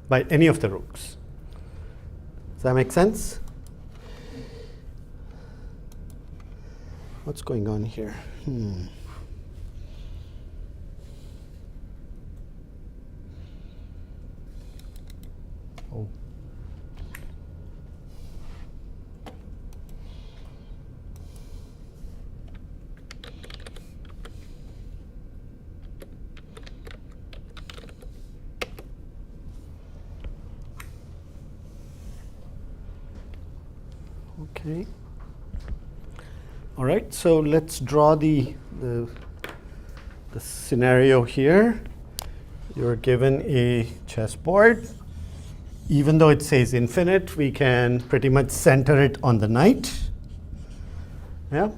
by any of the rooks. Does that make sense? What's going on here? Oh. Okay. All right, so let's draw the scenario here. You're given a chessboard. Even though it says infinite, we can pretty much center it on the knight. Yeah,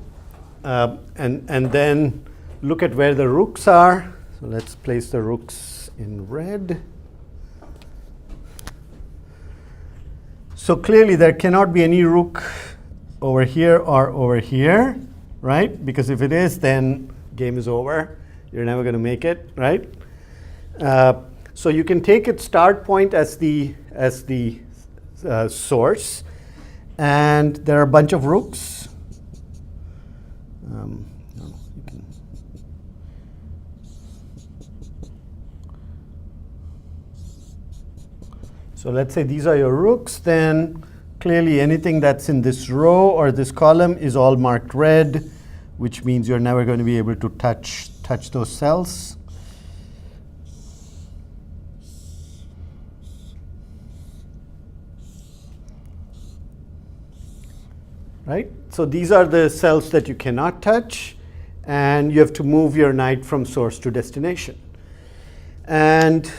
and then look at where the rooks are. So let's place the rooks in red. So clearly there cannot be any rook over here or over here, right? Because if it is, then game is over. You're never going to make it, right? So you can take its start point as the source, and there are a bunch of rooks. So let's say these are your rooks, then clearly anything that's in this row or this column is all marked red, which means you're never going to be able to touch those cells. Right? So these are the cells that you cannot touch, and you have to move your knight from source to destination. And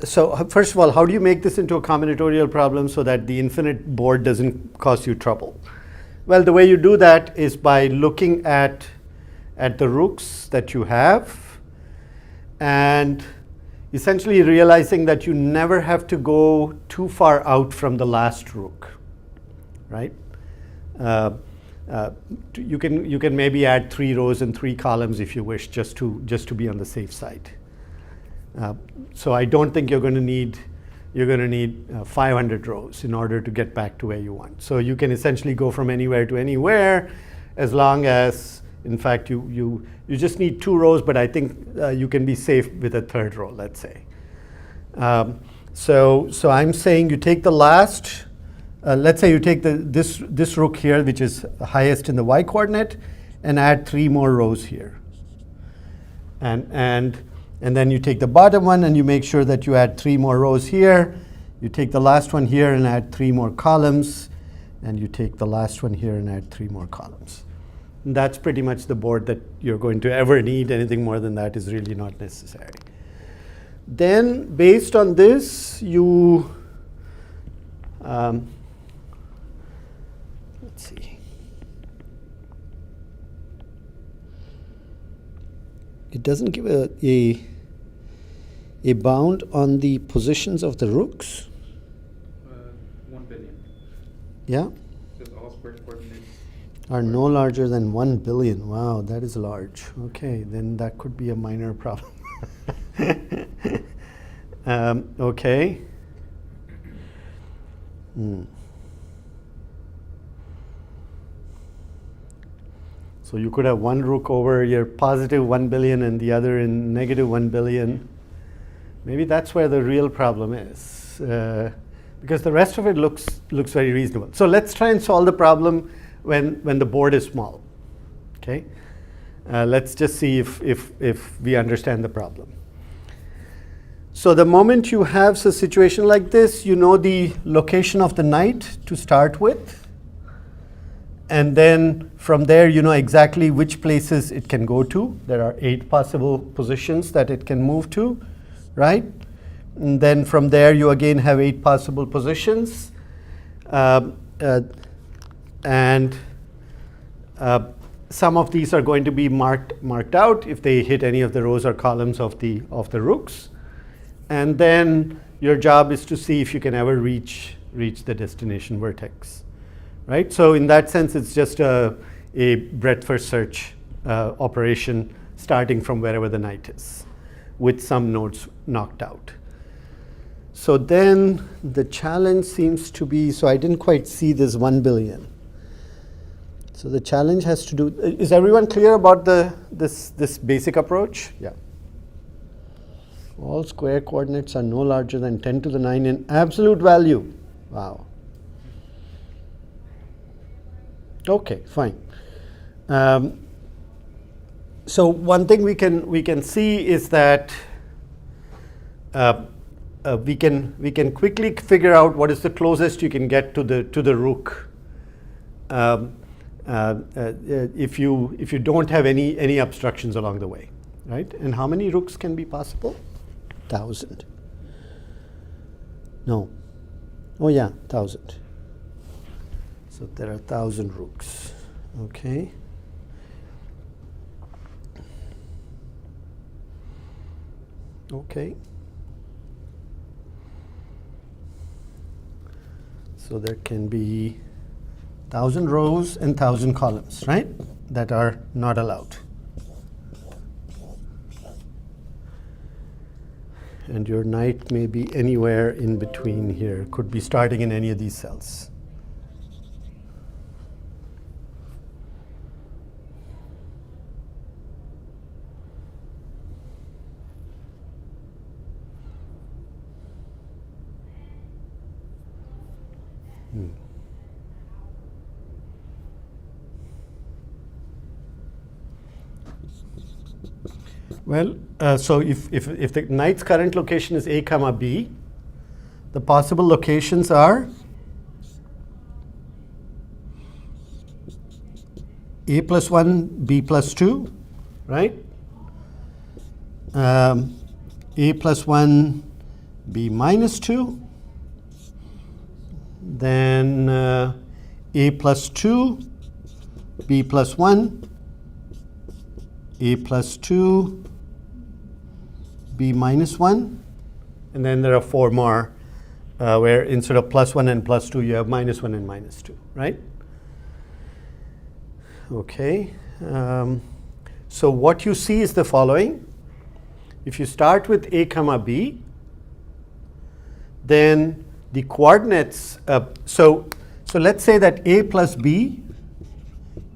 so first of all, how do you make this into a combinatorial problem so that the infinite board doesn't cause you trouble? Well, the way you do that is by looking at the rooks that you have and essentially realizing that you never have to go too far out from the last rook, right? You can maybe add 3 rows and 3 columns if you wish, just to be on the safe side. So I don't think you're going to need 500 rows in order to get back to where you want. So you can essentially go from anywhere to anywhere, as long as, in fact, you just need 2 rows, but I think you can be safe with a 3rd row, let's say. So I'm saying you take the last. Let's say you take this rook here, which is highest in the y coordinate, and add 3 more rows here. And then you take the bottom one and you make sure that you add 3 more rows here. You take the last one here and add 3 more columns, and you take the last one here and add 3 more columns. And that's pretty much the board that you're going to ever need. Anything more than that is really not necessary. Then, based on this, you let's see. It doesn't give a bound on the positions of the rooks. 1 billion. Yeah. Because all square coordinates are no larger than 1 billion. Wow, that is large. Okay, then that could be a minor problem. Okay. So you could have one rook over your positive 1 billion and the other in negative 1 billion. Maybe that's where the real problem is, because the rest of it looks very reasonable. So let's try and solve the problem when the board is small. Okay, let's just see if we understand the problem. So the moment you have a situation like this, you know the location of the knight to start with, and then from there you know exactly which places it can go to. There are 8 possible positions that it can move to, right? And then from there you again have 8 possible positions, and some of these are going to be marked out if they hit any of the rows or columns of the rooks. And then your job is to see if you can ever reach the destination vertex, right? So in that sense, it's just a breadth first search operation starting from wherever the knight is, with some nodes knocked out. So then the challenge seems to be, so I didn't quite see this 1 billion. So the challenge has to do, is everyone clear about this basic approach? Yeah. All square coordinates are no larger than 10 to the 9 in absolute value. Wow. Okay, fine. So one thing we can see is that we can quickly figure out what is the closest you can get to the rook if you don't have any obstructions along the way, right? And how many rooks can be possible? 1,000. No. Oh yeah, 1,000. So there are 1,000 rooks. Okay. Okay. So there can be 1,000 rows and 1,000 columns, right? That are not allowed. And your knight may be anywhere in between here. Could be starting in any of these cells. Well, so if the knight's current location is A comma B, the possible locations are A plus 1, B plus 2, right? A plus 1, B minus 2, then A plus 2, B plus 1, A plus 2, B minus 1, and then there are 4 more where instead of plus 1 and plus 2 you have minus 1 and minus 2, right? Okay, so what you see is the following. If you start with A comma B, then the coordinates, so let's say that A plus B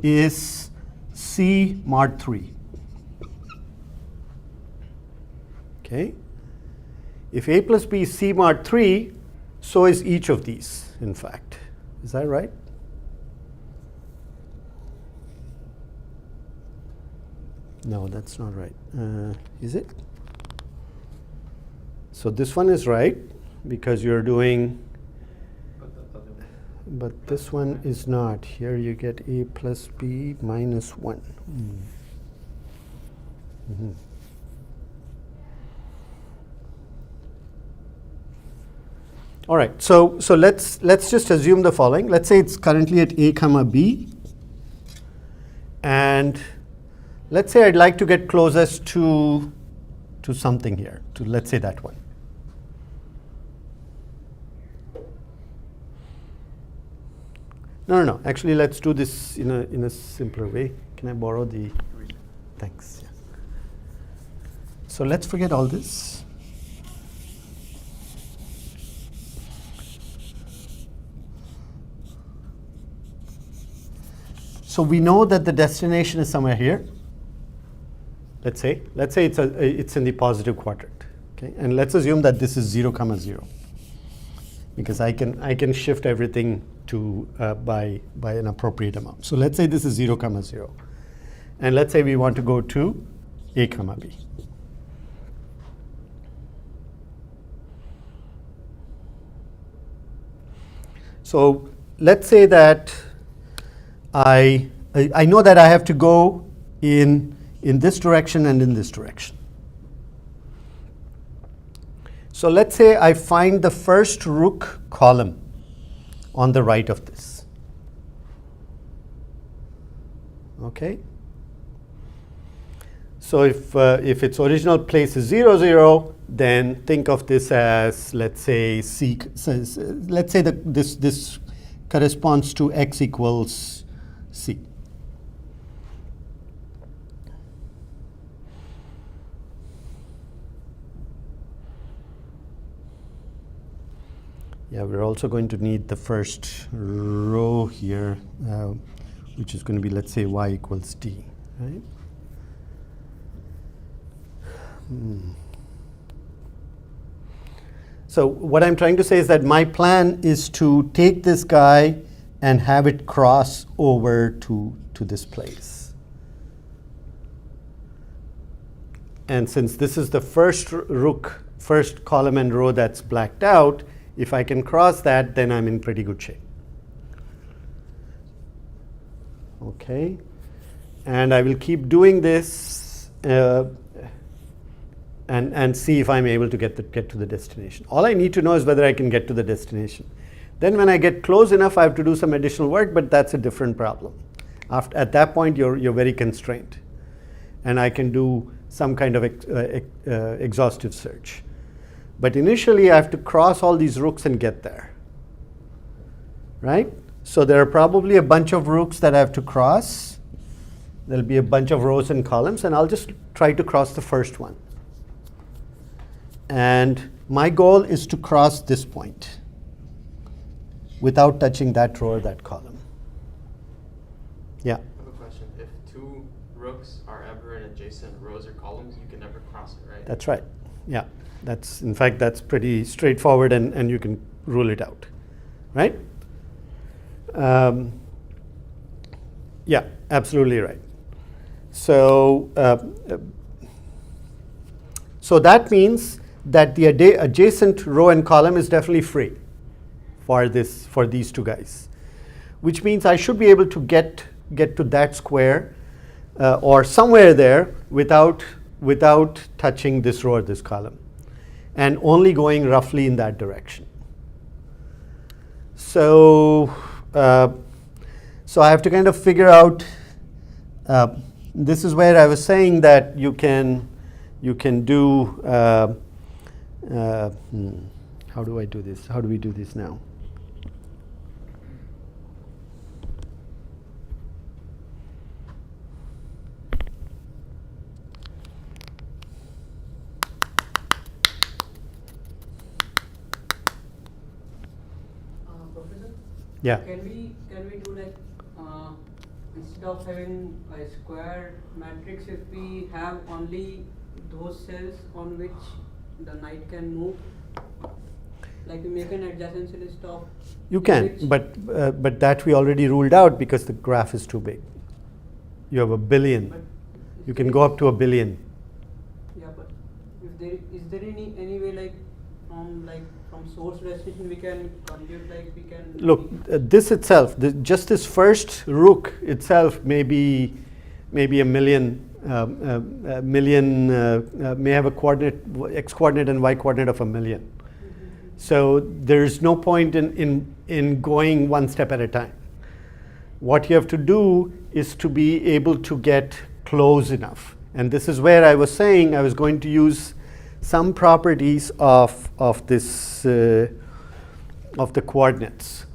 is C mod 3. Okay. If A plus B is C mod 3, so is each of these, in fact. Is that right? No, that's not right. Is it? So this one is right because you're doing, but this one is not. Here you get A plus B minus 1. Mm-hmm. All right, so let's just assume the following. Let's say it's currently at A comma B, and let's say I'd like to get closest to something here, to let's say that one. No. Actually, let's do this in a simpler way. Can I borrow the? Thanks. Yeah. So let's forget all this. So we know that the destination is somewhere here. Let's say it's in the positive quadrant. Okay, and let's assume that this is 0, 0, because I can shift everything to by an appropriate amount. So let's say this is 0, 0, and let's say we want to go to A comma B. So let's say that I know that I have to go in this direction and in this direction. So let's say I find the first rook column on the right of this. Okay. So if its original place is 0, 0, then think of this as, let's say C. Let's say that this corresponds to x equals C. Yeah, we're also going to need the first row here, which is going to be, let's say, y equals d, right? So what I'm trying to say is that my plan is to take this guy and have it cross over to this place. And since this is the first rook, first column and row that's blacked out, if I can cross that, then I'm in pretty good shape. Okay, and I will keep doing this and see if I'm able to get to the destination. All I need to know is whether I can get to the destination. Then when I get close enough, I have to do some additional work, but that's a different problem. At that point, you're very constrained, and I can do some kind of exhaustive search. But initially, I have to cross all these rooks and get there, right? So there are probably a bunch of rooks that I have to cross. There'll be a bunch of rows and columns, and I'll just try to cross the first one. And my goal is to cross this point without touching that row or that column. Yeah? I have a question. If two rooks are ever in adjacent rows or columns, you can never cross it, right? That's right. Yeah. In fact, that's pretty straightforward, and you can rule it out, right? Yeah, absolutely right. So, so that means that the adjacent row and column is definitely free for these two guys, which means I should be able to get to that square or somewhere there without touching this row or this column, and only going roughly in that direction. So, so I have to kind of figure out. This is where I was saying that you can do. How do I do this? How do we do this now? Professor? Yeah. Can we do like instead of having a square matrix, if we have only those cells on which the knight can move, like we make an adjacency list of. You can, but that we already ruled out because the graph is too big. You have 1 billion. But You can go up to 1 billion. Yeah, but is there any way like from source destination we can compute, like we can Look, this itself, just this first rook itself may be a million. May have a coordinate, x coordinate and y coordinate of 1 million. So there's no point in going one step at a time. What you have to do is to be able to get close enough. And this is where I was saying I was going to use some properties of this of the coordinates.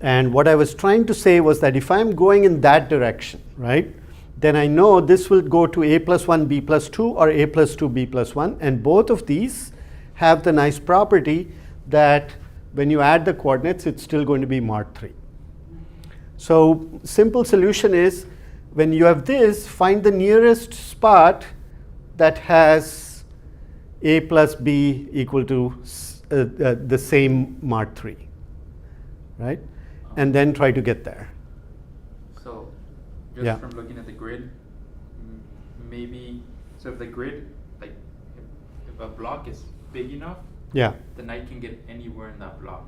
And what I was trying to say was that if I'm going in that direction, right, then I know this will go to a plus 1 b plus 2 or a plus 2 b plus 1, and both of these have the nice property that when you add the coordinates, it's still going to be mod 3. So simple solution is, when you have this, find the nearest spot that has a plus b equal to the same mod 3, right? And then try to get there. So, just Yeah. from looking at the grid, maybe, so if the grid, like, if a block is big enough, Yeah, the knight can get anywhere in that block.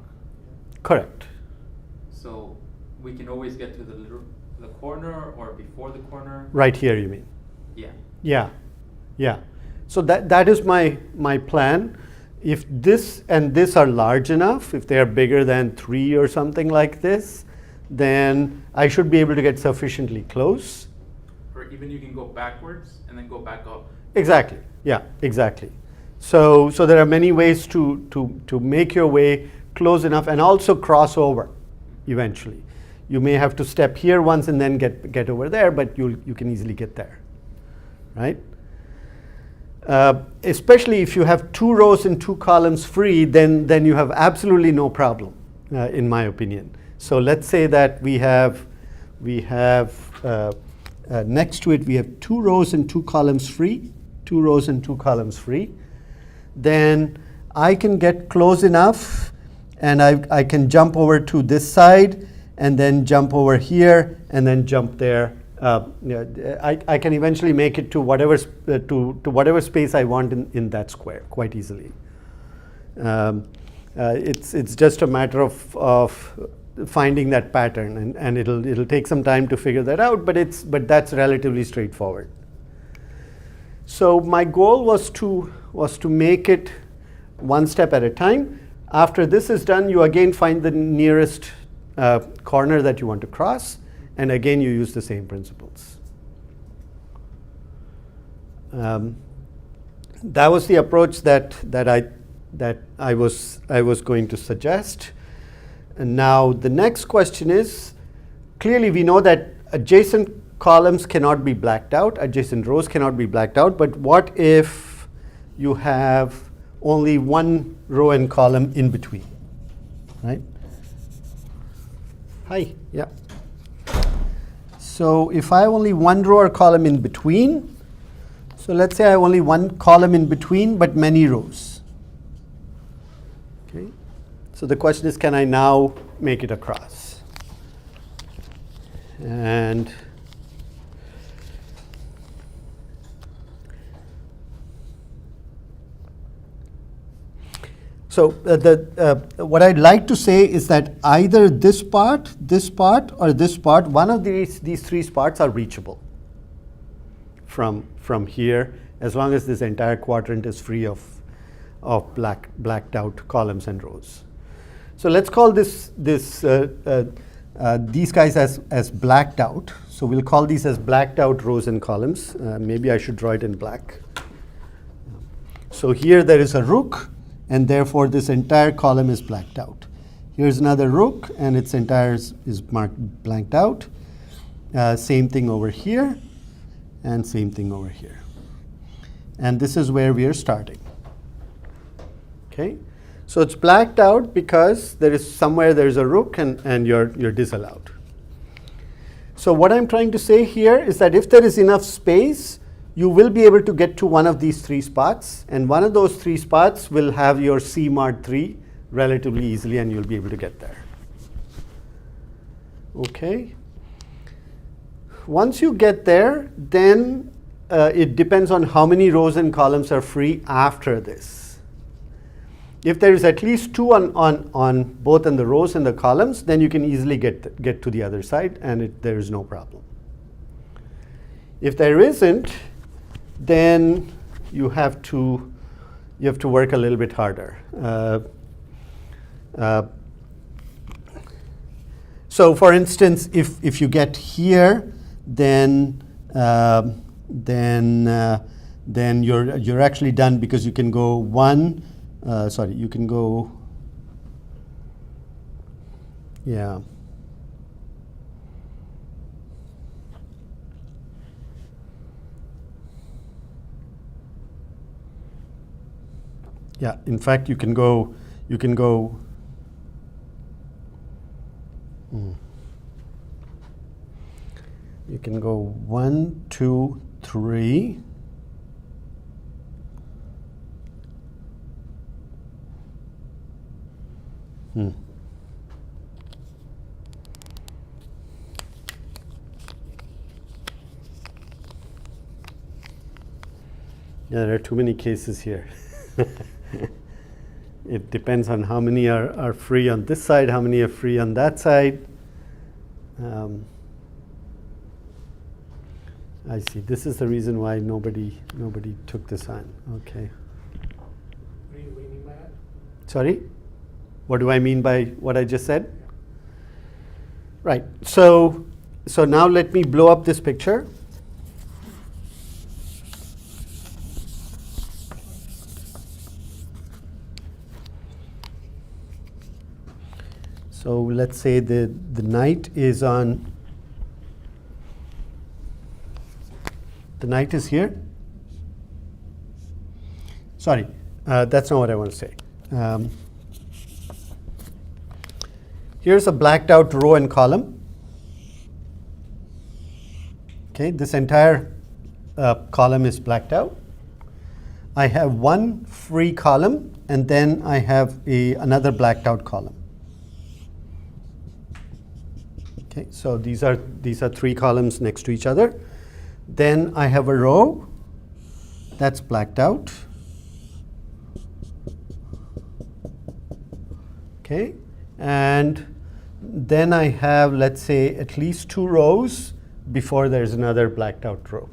correct. So, we can always get to the corner or before the corner. Right here, you mean? Yeah. Yeah, yeah. So that is my plan. If this and this are large enough, if they are bigger than 3 or something like this, then I should be able to get sufficiently close. Or even you can go backwards and then go back up. Exactly. Yeah, exactly. So there are many ways to make your way close enough and also cross over eventually. You may have to step here once and then get over there, but you can easily get there, right? Especially if you have 2 rows and 2 columns free, then you have absolutely no problem, in my opinion. So let's say that we have next to it we have 2 rows and 2 columns free, 2 rows and 2 columns free. Then I can get close enough and I can jump over to this side and then jump over here and then jump there. I can eventually make it to whatever whatever space I want in that square quite easily. It's just a matter of finding that pattern, and it'll take some time to figure that out, but that's relatively straightforward. So my goal was to make it one step at a time. After this is done, you again find the nearest corner that you want to cross, and again you use the same principles. That was the approach that I was going to suggest. And now the next question is, clearly we know that adjacent columns cannot be blacked out, adjacent rows cannot be blacked out, but what if you have only one row and column in between, right? Hi, yeah. So if I have only one row or column in between, so let's say I have only one column in between but many rows. Okay. So the question is, can I now make it across? And so what I'd like to say is that either this part, or this part, one of these 3 spots are reachable from here, as long as this entire quadrant is free of blacked out columns and rows. So let's call these guys as blacked out. So we'll call these as blacked out rows and columns. Maybe I should draw it in black. So here there is a rook, and therefore this entire column is blacked out. Here's another rook, and its entire is marked blanked out. Same thing over here, and same thing over here. And this is where we are starting. Okay, so it's blacked out because there's a rook, and you're disallowed. So what I'm trying to say here is that if there is enough space, you will be able to get to one of these 3 spots, and one of those 3 spots will have your C mod 3 relatively easily, and you'll be able to get there. Okay. Once you get there, then it depends on how many rows and columns are free after this. If there is at least 2 on both in the rows and the columns, then you can easily get to the other side, and there is no problem. If there isn't, then you have to work a little bit harder. So for instance, if you get here, then you're actually done, because you can go you can go, yeah. Yeah, in fact, you can go, you can go 1, 2, 3. Yeah, there are too many cases here. It depends on how many are free on this side, how many are free on that side. I see. This is the reason why nobody took this on. Okay. What do you mean by that? Sorry? What do I mean by what I just said? Right. So now let me blow up this picture. So let's say the knight is on, the knight is here. Sorry, that's not what I want to say. Here's a blacked out row and column. Okay, this entire column is blacked out. I have one free column, and then I have another blacked out column. Okay, so these are three columns next to each other. Then I have a row that's blacked out. Okay, and then I have, let's say, at least two rows before there's another blacked out row.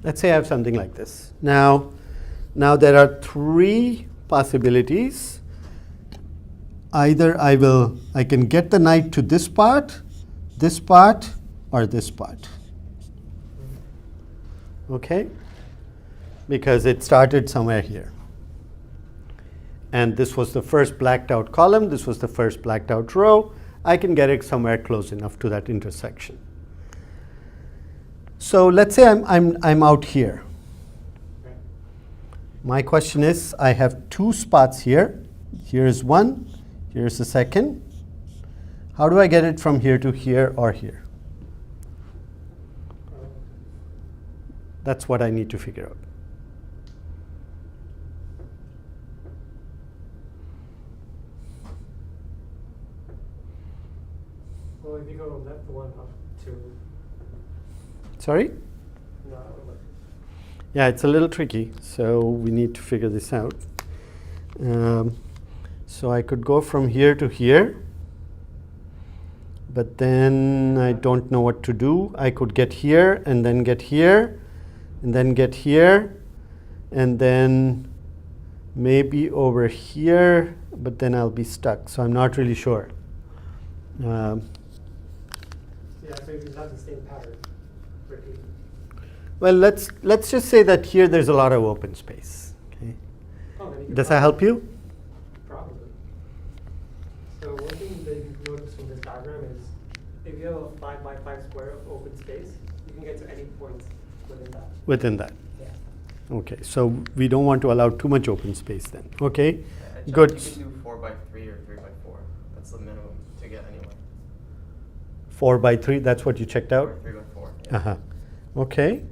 Let's say I have something like this. Now there are three possibilities. Either I can get the knight to this part, or this part. Okay? Because it started somewhere here. And this was the first blacked out column, this was the first blacked out row. I can get it somewhere close enough to that intersection. So let's say I'm out here. My question is, I have two spots here. Here is one, here's the second. How do I get it from here to here or here? That's what I need to figure out. Well, if you go left one up to. Sorry? No, Yeah, it's a little tricky, so we need to figure this out. So I could go from here to here, but then I don't know what to do. I could get here, and then get here, and then get here, and then maybe over here, but then I'll be stuck, so I'm not really sure. yeah, so if you have the same pattern. Repeat. Well, let's just say that here there's a lot of open space. Okay. Oh, then you can Does that help you? Probably. So one thing that you notice from this diagram is if you have a 5 by 5 square of open space, you can get to any point within that. Within that. Yeah. Okay, so we don't want to allow too much open space then. Okay, Yeah, I checked, good. You can do 4 by 3 or 3 by 4. That's the minimum to get anywhere. 4 by 3, that's what you checked out? Or 3 by 4. Yeah. Uh-huh. Okay.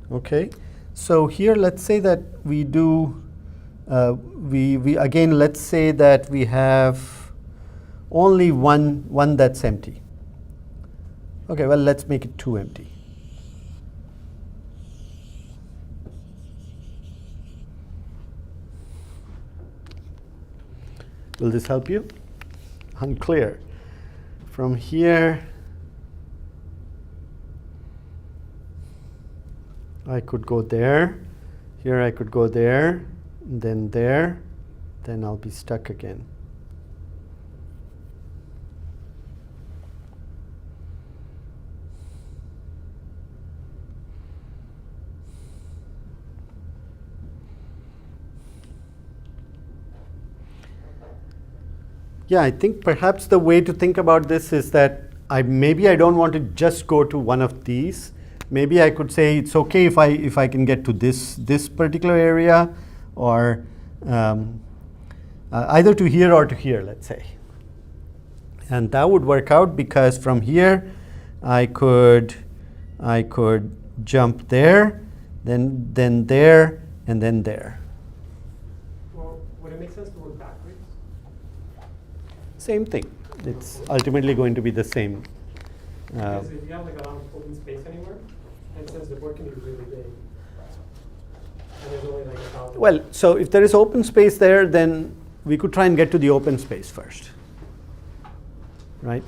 So here, let's say that we do, we again, let's say that we have only one that's empty. Okay, well, let's make it 2 empty. Will this help you? Unclear. From here, I could go there. Here I could go there, then there. Then I'll be stuck again. Yeah, I think perhaps the way to think about this is that maybe I don't want to just go to one of these. Maybe I could say it's okay if I can get to this particular area, or either to here or to here, let's say. And that would work out because from here I could jump there, then there, and then there. Well, would it make sense to work backwards? Same thing. It's ultimately going to be the same. Because if you have like a lot of open space anywhere, and since the board can be really big, and there's only like 1,000. Well, so if there is open space there, then we could try and get to the open space first, right?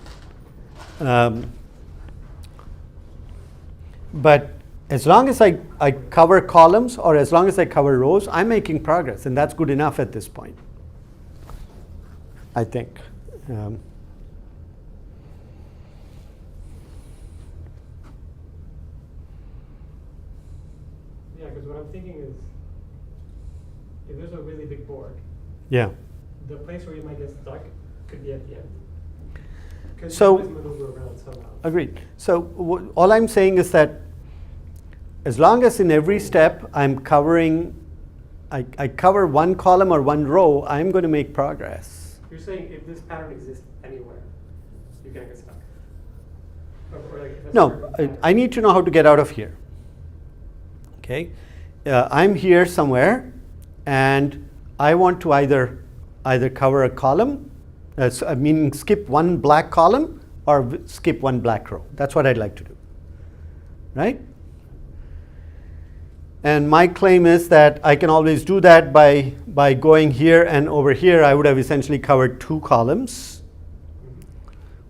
But as long as I cover columns, or as long as I cover rows, I'm making progress, and that's good enough at this point, I think. Yeah, because what I'm thinking is, if there's a really big board, Yeah. the place where you might get stuck could be at the end. Because So- you always maneuver around somehow. agreed. So all I'm saying is that as long as in every step I'm covering, I cover one column or one row, I'm going to make progress. You're saying if this pattern exists anywhere, you can't get stuck. Or like if that's No, where it's I need to know how to get out of here. Okay, I'm here somewhere, and I want to either cover a column, meaning skip one black column, or skip one black row. That's what I'd like to do, right? And my claim is that I can always do that by going here and over here. I would have essentially covered two columns,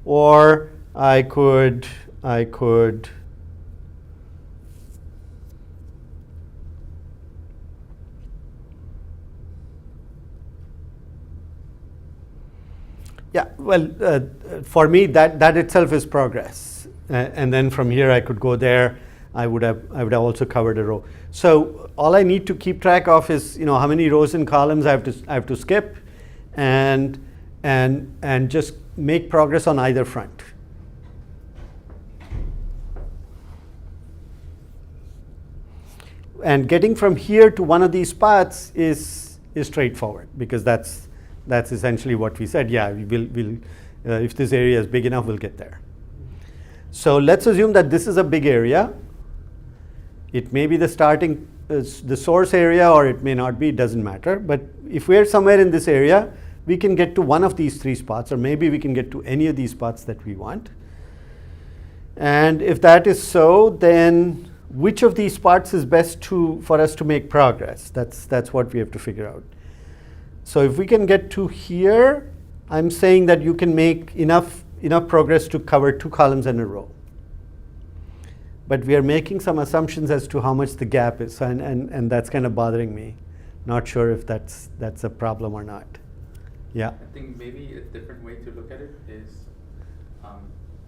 or I could yeah, well, for me that itself is progress, and then from here I could go there. I would have also covered a row. So all I need to keep track of is, you know, how many rows and columns I have to skip, and just make progress on either front. And getting from here to one of these spots is straightforward, because that's essentially what we said. Yeah, we'll if this area is big enough, we'll get there. So let's assume that this is a big area. It may be the starting, the source area, or it may not be, it doesn't matter. But if we're somewhere in this area, we can get to one of these three spots, or maybe we can get to any of these spots that we want. And if that is so, then which of these spots is best for us to make progress? That's what we have to figure out. So if we can get to here, I'm saying that you can make enough progress to cover two columns in a row. But we are making some assumptions as to how much the gap is, and that's kind of bothering me. Not sure if that's a problem or not. Yeah. I think maybe a different way to look at it is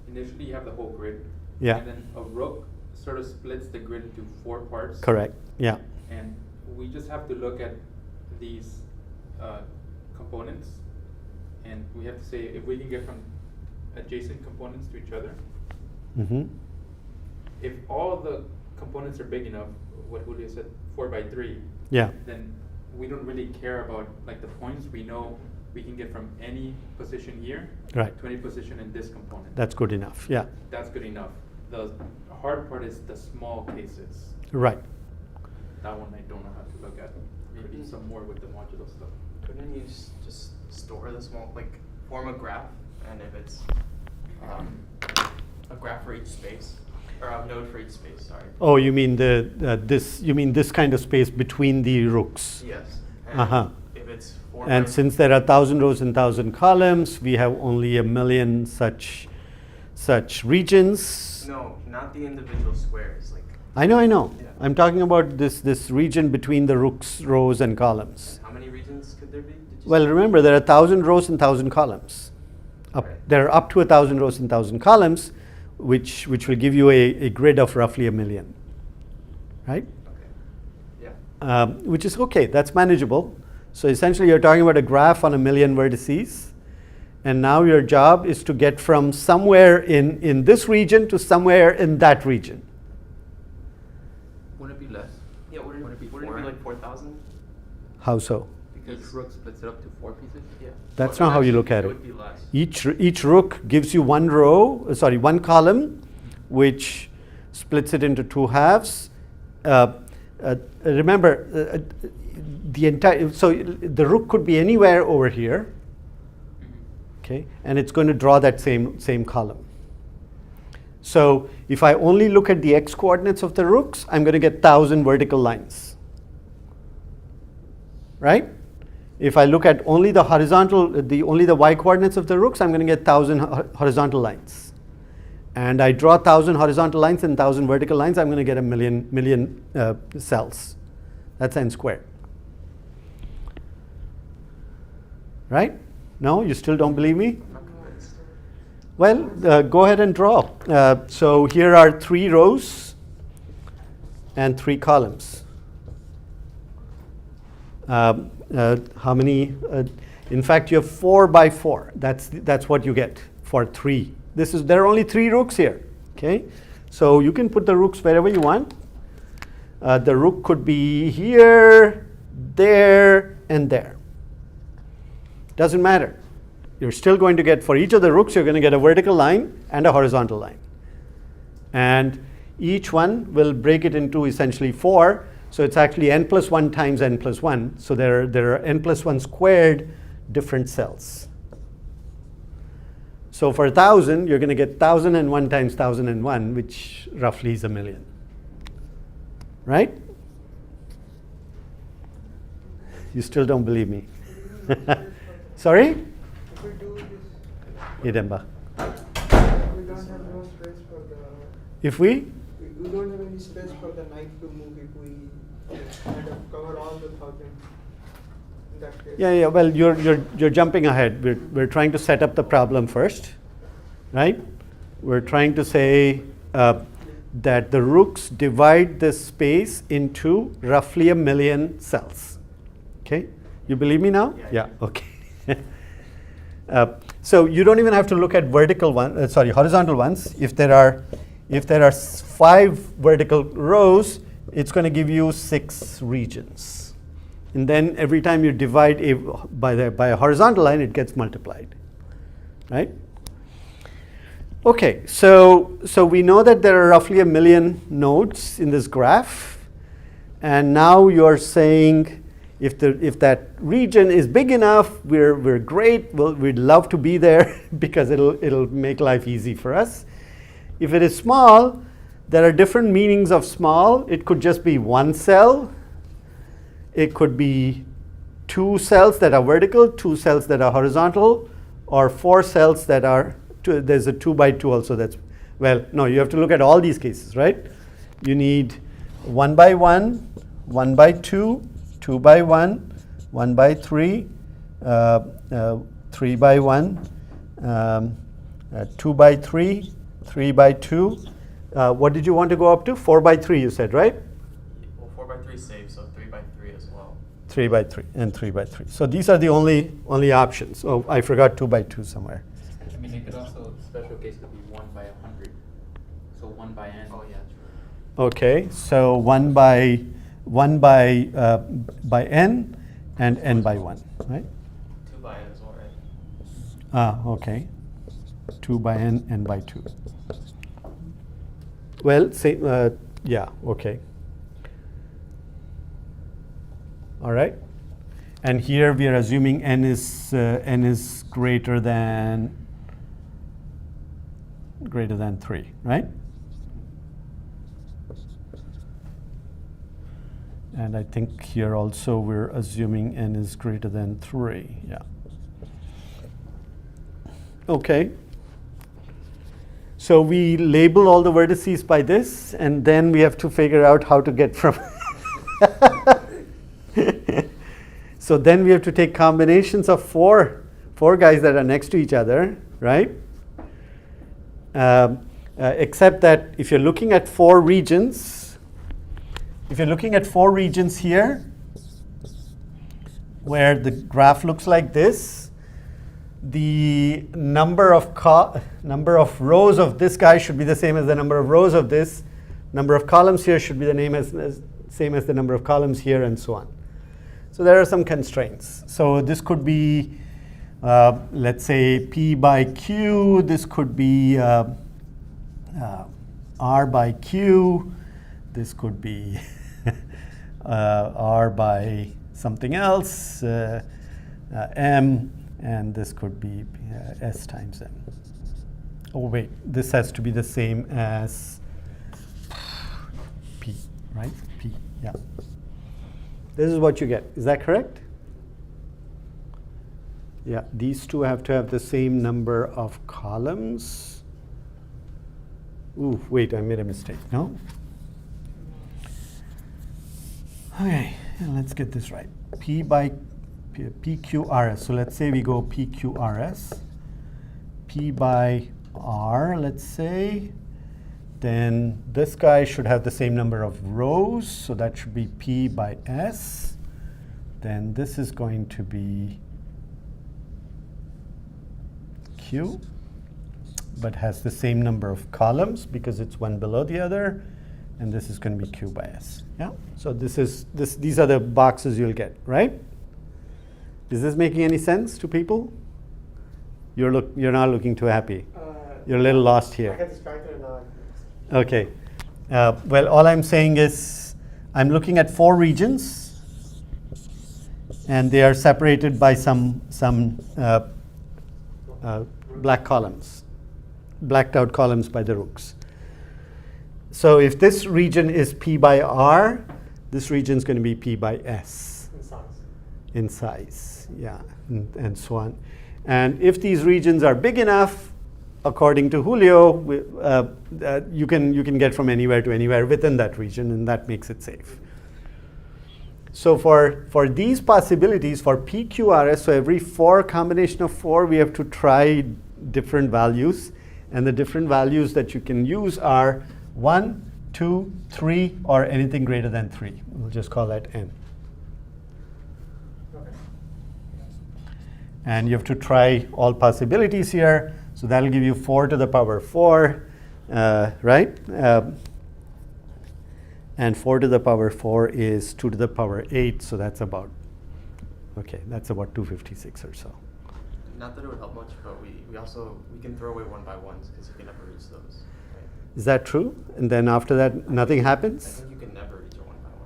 initially you have the whole grid. Yeah. And then a rook sort of splits the grid into 4 parts. Correct. Yeah. And we just have to look at these components, and we have to say if we can get from adjacent components to each other. Mm-hmm. If all the components are big enough, what Julio said, 4 by 3. Yeah. Then we don't really care about like the points. We know we can get from any position here Right. to any position in this component. That's good enough. Yeah. That's good enough. The hard part is the small cases. Right. That one I don't know how to look at. Maybe some more with the modulo stuff. Couldn't you just store the small, like form a graph, and if it's a graph for each space, or a node for each space, sorry. Oh, you mean this kind of space between the rooks? Yes. And Uh-huh. if it's 4 And by since there are 1,000 rows and 1,000 columns, we have only 1 million such regions. No, not the individual squares. Like, I know. Yeah. I'm talking about this region between the rooks, rows, and columns. how many regions could there be? Did you Well, say? remember, there are 1,000 rows and 1,000 columns. Right. There are up to 1,000 rows and 1,000 columns, which will give you a grid of roughly 1 million, right? Okay. Yeah. Which is okay, that's manageable. So essentially you're talking about a graph on 1 million vertices, and now your job is to get from somewhere in this region to somewhere in that region. Wouldn't it be less? Yeah. Wouldn't Would it be it be 400? like 4,000? How so? Because each rook splits it up to 4 pieces? Yeah. That's So not how you actually, look at it. would be less. Each rook gives you one column, which splits it into 2 halves. Remember, so the rook could be anywhere over here, okay, and it's going to draw that same column. So if I only look at the x coordinates of the rooks, I'm going to get 1,000 vertical lines, right? If I look at only the only the y coordinates of the rooks, I'm going to get 1,000 horizontal lines. And I draw 1,000 horizontal lines and 1,000 vertical lines, I'm going to get 1 million cells. That's n squared. Right? No, you still don't believe me? I'm not convinced. Well, go ahead and draw. So here are 3 rows and 3 columns. How many? In fact, you have 4 by 4. That's what you get for 3 there are only 3 rooks here. Okay, so you can put the rooks wherever you want. The rook could be here, there, and there. Doesn't matter. You're still going to get, for each of the rooks, you're going to get a vertical line and a horizontal line. And each one will break it into essentially 4. So it's actually n plus 1 times n plus 1. So there are n plus 1 squared different cells. So for 1,000, you're going to get 1,001 times 1,001, which roughly is 1,000,000. Right? You still don't believe me. Sorry? If we do this, Idemba. we don't have no space for the. If we? We don't have any space for the knight to move if we kind of cover all the 1,000 in that case. Yeah. Well, you're jumping ahead. We're trying to set up the problem first, right? We're trying to say that the rooks divide this space into roughly 1,000,000 cells. Okay, you believe me now? Yeah. Okay. So you don't even have to look at horizontal ones. If there are 5 vertical rows, it's going to give you 6 regions. And then every time you divide by a horizontal line, it gets multiplied, right? Okay, so we know that there are roughly 1,000,000 nodes in this graph, and now you're saying if that region is big enough, we're great. We'd love to be there because it'll make life easy for us. If it is small, there are different meanings of small. It could just be 1 cell. It could be 2 cells that are vertical, 2 cells that are horizontal, or 4 cells that are. There's a 2 by 2 also. No, you have to look at all these cases, right? You need 1 by 1, 1 by 2, 2 by 1, 1 by 3, 3 by 1, 2 by 3, 3 by 2. What did you want to go up to? 4 by 3, you said, right? Well, 4 by 3 saves, so 3 by 3 as well. 3 by 3 and 3 by 3. So these are the only options. Oh, I forgot 2 by 2 somewhere. I mean, it could also, special case could be 1 by 100. So 1 by n. Oh, yeah, true. Okay, so 1 by n and n by 1, right? 2 by n as well, right? Okay. 2 by n by 2. Well, yeah, okay. All right. And here we are assuming n is greater than 3, right? And I think here also we're assuming n is greater than 3, yeah. Okay. So we label all the vertices by this, and then we have to figure out how to get from. So then we have to take combinations of four guys that are next to each other, right? Except that if you're looking at 4 regions, here, where the graph looks like this, the number of rows of this guy should be the same as the number of rows of this. Number of columns here should be the same as the number of columns here, and so on. So there are some constraints. So this could be, let's say, P by Q. This could be R by Q. This could be R by something else, M. And this could be S times M. Oh, wait, this has to be the same as P, right? P, yeah. This is what you get. Is that correct? Yeah, these two have to have the same number of columns. Ooh, wait, I made a mistake. No? Okay, let's get this right. P by PQRS. So let's say we go PQRS. P by R, let's say. Then this guy should have the same number of rows. So that should be P by S. Then this is going to be Q. but has the same number of columns because it's one below the other, and this is going to be Q by S. Yeah. So these are the boxes you'll get, right? Is this making any sense to people? You're not looking too happy. You're a little lost here. I got distracted and now Okay. Well, all I'm saying is I'm looking at 4 regions, and they are separated by some black columns, blacked out columns by the rooks. So if this region is P by R, this region is going to be P by S. in size. In size, yeah, and so on. And if these regions are big enough, according to Julio, you can get from anywhere to anywhere within that region, and that makes it safe. So for these possibilities, for PQRS, so every combination of 4, we have to try different values, and the different values that you can use are 1, 2, 3, or anything greater than 3. We'll just call that N. Okay. And you have to try all possibilities here. So that'll give you 4 to the power 4, right? And 4 to the power 4 is 2 to the power 8, so that's about, okay, that's about 256 or so. Not that it would help much, but we can throw away 1 by 1s because you can never reach those. Right? Is that true? And then after that, nothing I happens? think you can never reach a 1 by 1.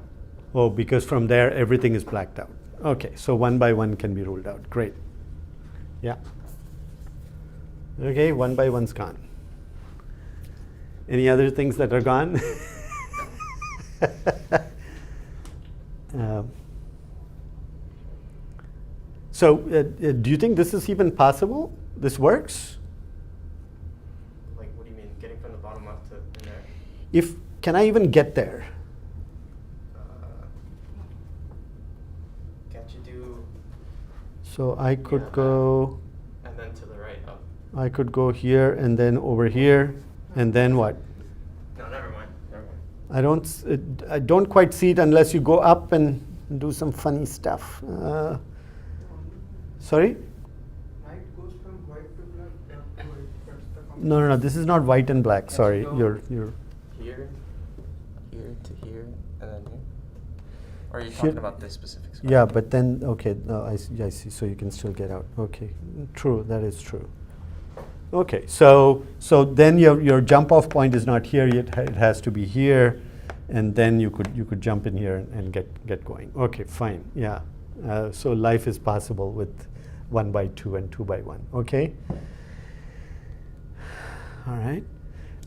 Oh, because from there, everything is blacked out. Okay, so 1 by 1 can be ruled out. Great. Yeah. Okay, 1 by 1's gone. Any other things that are gone? So do you think this is even possible? This works? Like, what do you mean? Getting from the bottom up to in there? Can I even get there? Can't you do? So I could Yeah, go, and then to the right up. I could go here and then over here, and then what? No, never mind. Never mind. I don't quite see it unless you go up and do some funny stuff. Sorry? Night goes from white to black, black to white. That's the No. This is not white and black. Can't Sorry, you go you're. Here to here, and then here. Or are you Here- talking about this specific square? Yeah, but then okay. No, I see. So you can still get out. Okay, true. That is true. Okay, so then your jump off point is not here yet. It has to be here, and then you could jump in here and get going. Okay, fine. Yeah. So life is possible with 1 by 2 and 2 by 1. Okay. All right,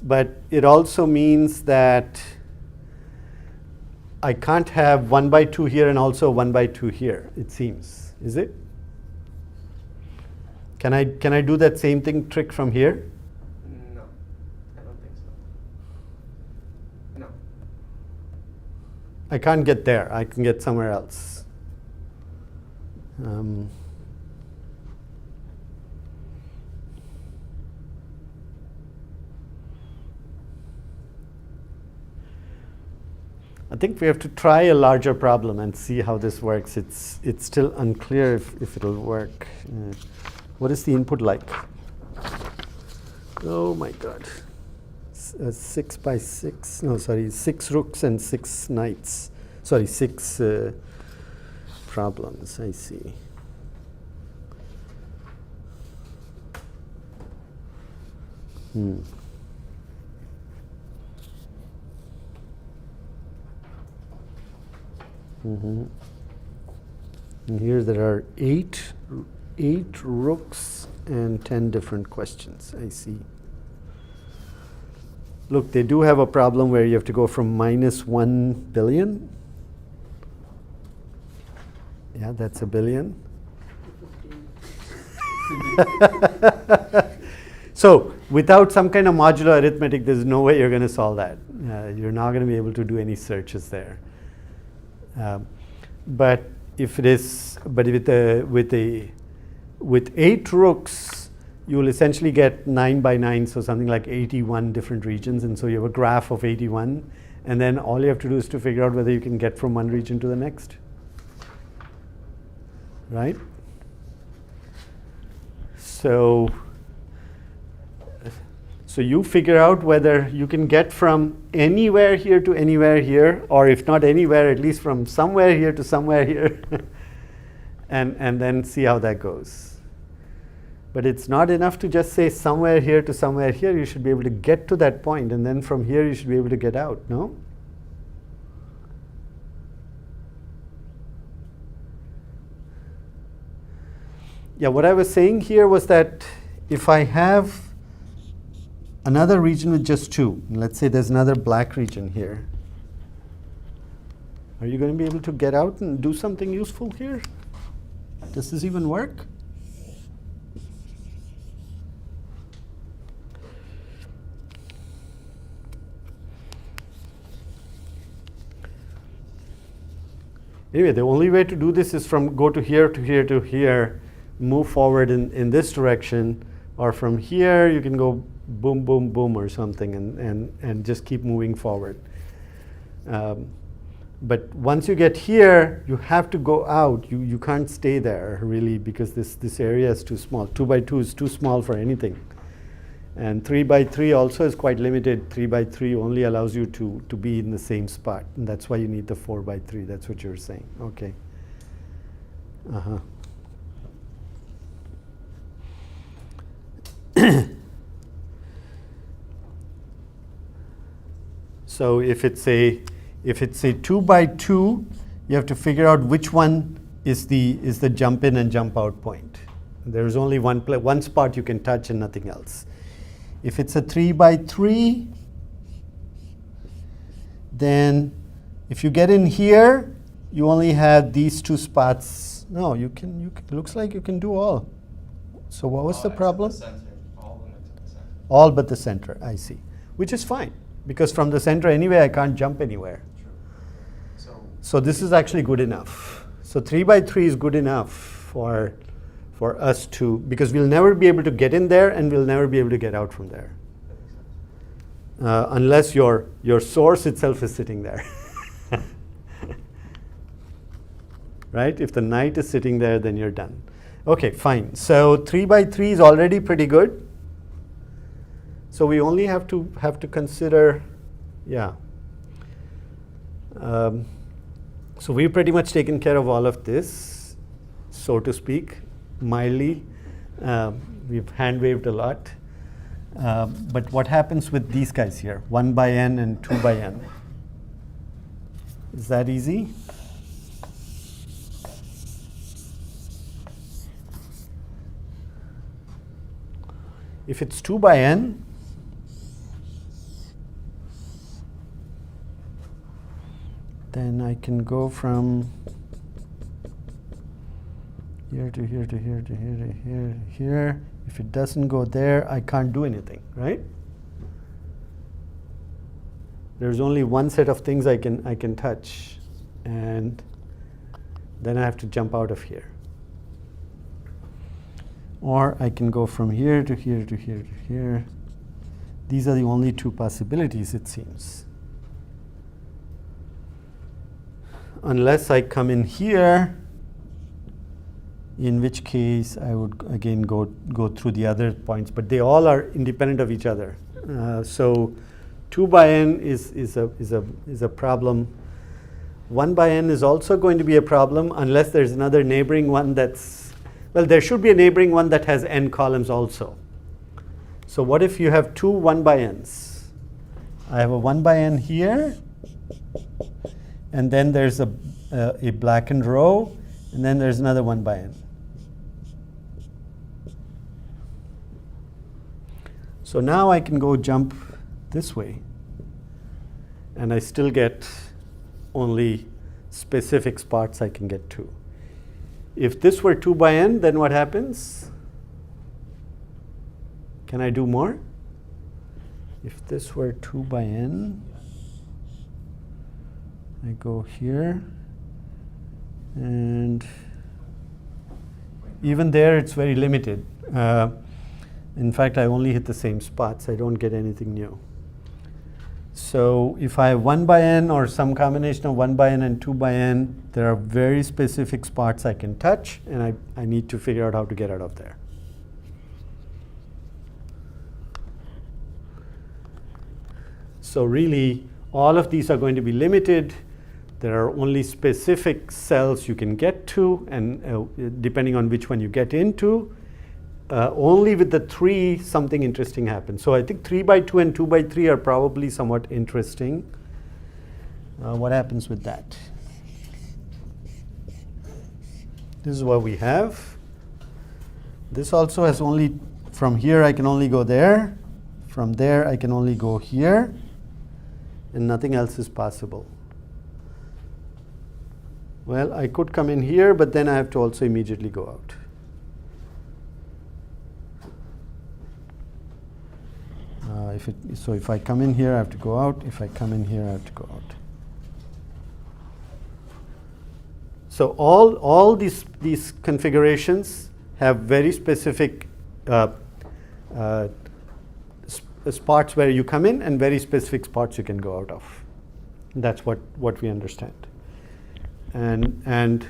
but it also means that I can't have 1 by 2 here and also 1 by 2 here. It seems, is it? Can I do that same trick from here? No, I don't think so. No. I can't get there. I can get somewhere else. I think we have to try a larger problem and see how this works. It's still unclear if it'll work. What is the input like? Oh my God. 6 by 6, no, sorry, 6 rooks and 6 knights. Sorry, 6 problems, I see. And here there are 8 rooks and 10 different questions, I see. Look, they do have a problem where you have to go from -1 billion. Yeah, that's a billion. So without some kind of modular arithmetic, there's no way you're going to solve that. You're not going to be able to do any searches there. But if it is, with 8 rooks, you will essentially get 9 by 9, so something like 81 different regions, and so you have a graph of 81, and then all you have to do is to figure out whether you can get from one region to the next, right? So you figure out whether you can get from anywhere here to anywhere here, or if not anywhere, at least from somewhere here to somewhere here, and then see how that goes. But it's not enough to just say somewhere here to somewhere here. You should be able to get to that point, and then from here you should be able to get out, no? Yeah, what I was saying here was that if I have another region with just two, let's say there's another black region here, are you going to be able to get out and do something useful here? Does this even work? Anyway, the only way to do this is from go to here to here to here, move forward in this direction, or from here you can go boom, boom, boom or something and just keep moving forward. But once you get here, you have to go out. You can't stay there really, because this area is too small. 2 by 2 is too small for anything. And 3 by 3 also is quite limited. 3 by 3 only allows you to be in the same spot. And that's why you need the 4 by 3. That's what you're saying. Okay. Uh-huh. So if it's a 2 by 2, you have to figure out which one is the jump in and jump out point. There's only one spot you can touch and nothing else. If it's a 3 by 3, then if you get in here, you only have these two spots. No, you can looks like you can do all. So what was the problem? All but the center, I see. Which is fine, because from the center anyway, I can't jump anywhere. True. So this is actually good enough. So 3 by 3 is good enough for us to, because we'll never be able to get in there and we'll never be able to get out from there. Unless your source itself is sitting there. Right? If the knight is sitting there, then you're done. Okay, fine. So 3 by 3 is already pretty good. So we only have to consider, yeah. So we've pretty much taken care of all of this, so to speak, mildly. We've hand waved a lot. But what happens with these guys here, 1 by n and 2 by n? Is that easy? If it's 2 by n, then I can go from here to here to here to here to here to here. If it doesn't go there, I can't do anything, right? There's only one set of things I can touch, and then I have to jump out of here. Or I can go from here to here to here to here. These are the only two possibilities, it seems. Unless I come in here, in which case I would again go through the other points, but they all are independent of each other. So 2 by n is a problem. 1 by n is also going to be a problem unless there's another neighboring one that's, well, there should be a neighboring one that has n columns also. So what if you have two 1 by n's? I have a 1 by n here, and then there's a blackened row, and then there's another 1 by n. So now I can go jump this way, and I still get only specific spots I can get to. If this were 2 by n, then what happens? Can I do more? If this were 2 by n, I go here, and even there it's very limited. In fact, I only hit the same spots. I don't get anything new. So if I have 1 by n or some combination of 1 by n and 2 by n, there are very specific spots I can touch, and I need to figure out how to get out of there. So really, all of these are going to be limited. There are only specific cells you can get to, and depending on which one you get into, only with the 3 something interesting happens. So I think 3x2 and 2x3 are probably somewhat interesting. What happens with that? This is what we have. This also has only, from here I can only go there. From there I can only go here. And nothing else is possible. Well, I could come in here, but then I have to also immediately go out. So if I come in here, I have to go out. If I come in here, I have to go out. So all these configurations have very specific spots where you come in and very specific spots you can go out of. That's what we understand. And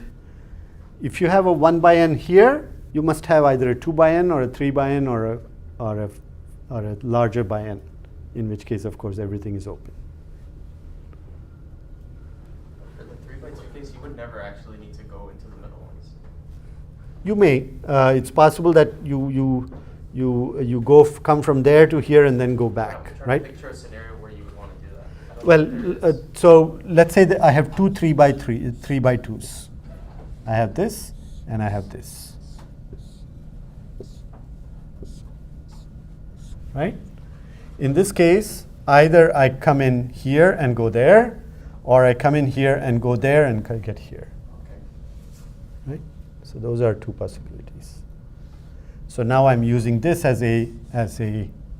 if you have a 1/n here, you must have either a 2/n or a 3/n or a larger by n, in which case, of course, everything is open. For the 3x2 case, you would never actually need to go into the middle ones. You may. It's possible that you come from there to here and then go back, I'm trying right? to picture a scenario where you would want to do that. I don't Well, think there is. so let's say that I have two 3x2s. I have this and I have this. Right? In this case, either I come in here and go there, or I come in here and go there and get here. Okay. Right? So those are two possibilities. So now I'm using this as a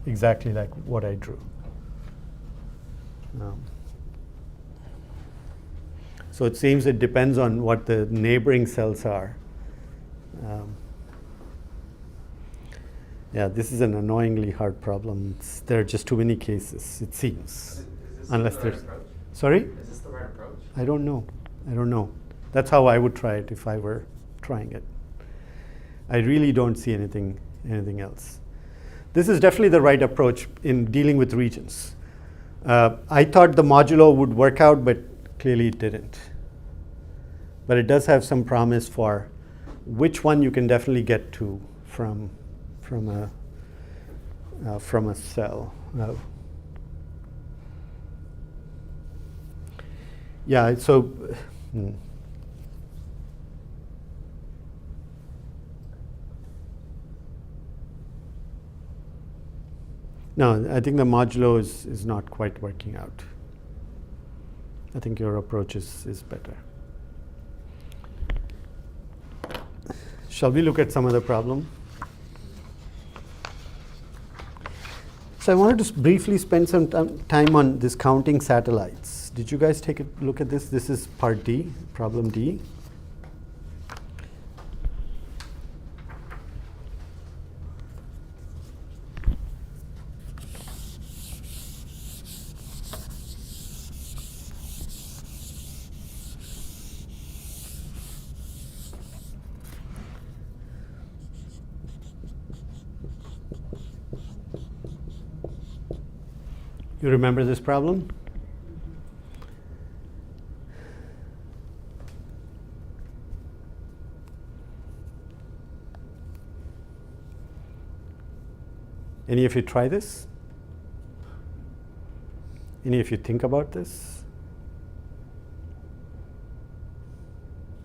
exactly like what I drew. So it seems it depends on what the neighboring cells are. Yeah, this is an annoyingly hard problem. There are just too many cases, it seems. Is this Unless the right there's. approach? Sorry? Is this the right approach? I don't know. I don't know. That's how I would try it if I were trying it. I really don't see anything else. This is definitely the right approach in dealing with regions. I thought the modulo would work out, but clearly it didn't. But it does have some promise for which one you can definitely get to from a cell. Yeah, so no, I think the modulo is not quite working out. I think your approach is better. Shall we look at some other problem? So I wanted to briefly spend some time on this counting satellites. Did you guys take a look at this? This is part D, problem D. You remember this problem? Any of you try this? Any of you think about this?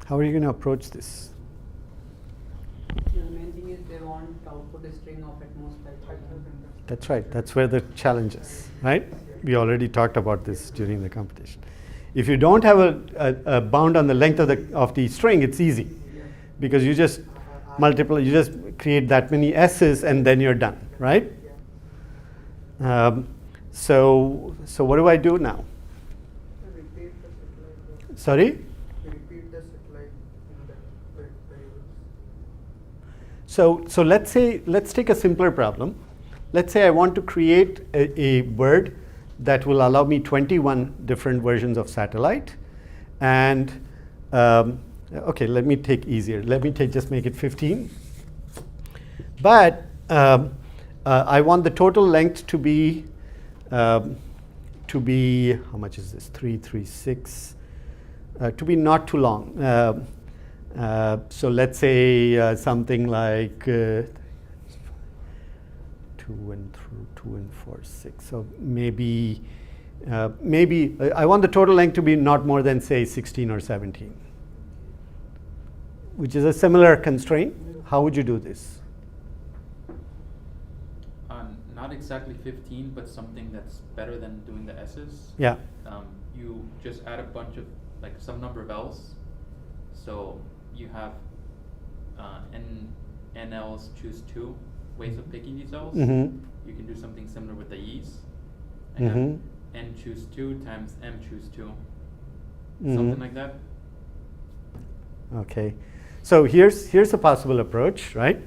How are you going to approach this? The main thing is they want output a string of at most 5,000. That's right. That's where the challenge is, right? We already talked about this during the competition. If you don't have a bound on the length of the string, it's easy, because you just multiply. You just create that many s's, and then you're done, right? So what do I do now? Repeat the satellite. Sorry. Repeat the satellite in the variables. So let's take a simpler problem. Let's say I want to create a word that will allow me 21 different versions of satellite. And okay, let me take easier. Let me just make it 15. But I want the total length to be to be, how much is this? 336. To be not too long. So let's say something like 2 and 4, 6. So maybe I want the total length to be not more than, say, 16 or 17, which is a similar constraint. How would you do this? Not exactly 15, but something that's better than doing the S's. Yeah. You just add a bunch of, like, some number of L's. So you have n L's choose 2 ways of picking these L's. Mm-hmm. You can do something similar with the E's. Mm-hmm. And have n choose 2 times m choose 2. Mm-hmm. Something like that. Okay. So here's a possible approach, right?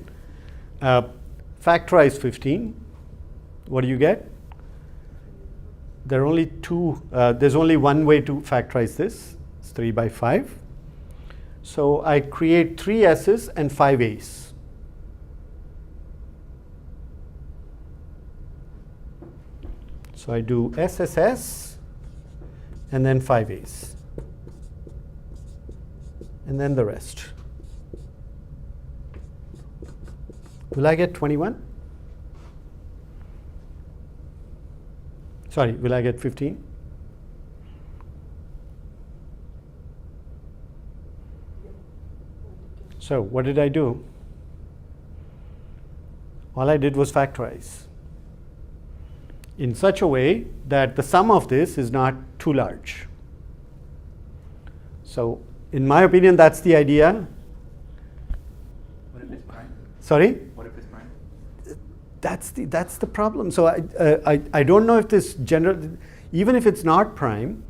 Factorize 15. What do you get? There are only two. There's only one way to factorize this. It's 3 by 5. So I create 3 S's and 5 A's. So I do SSS and then 5 A's. And then the rest. Will I get 21? Sorry, will I get 15? So what did I do? All I did was factorize in such a way that the sum of this is not too large. So in my opinion, that's the idea. What if it's prime? Sorry? What if it's prime? That's the problem. So I don't know if this even if it's not prime,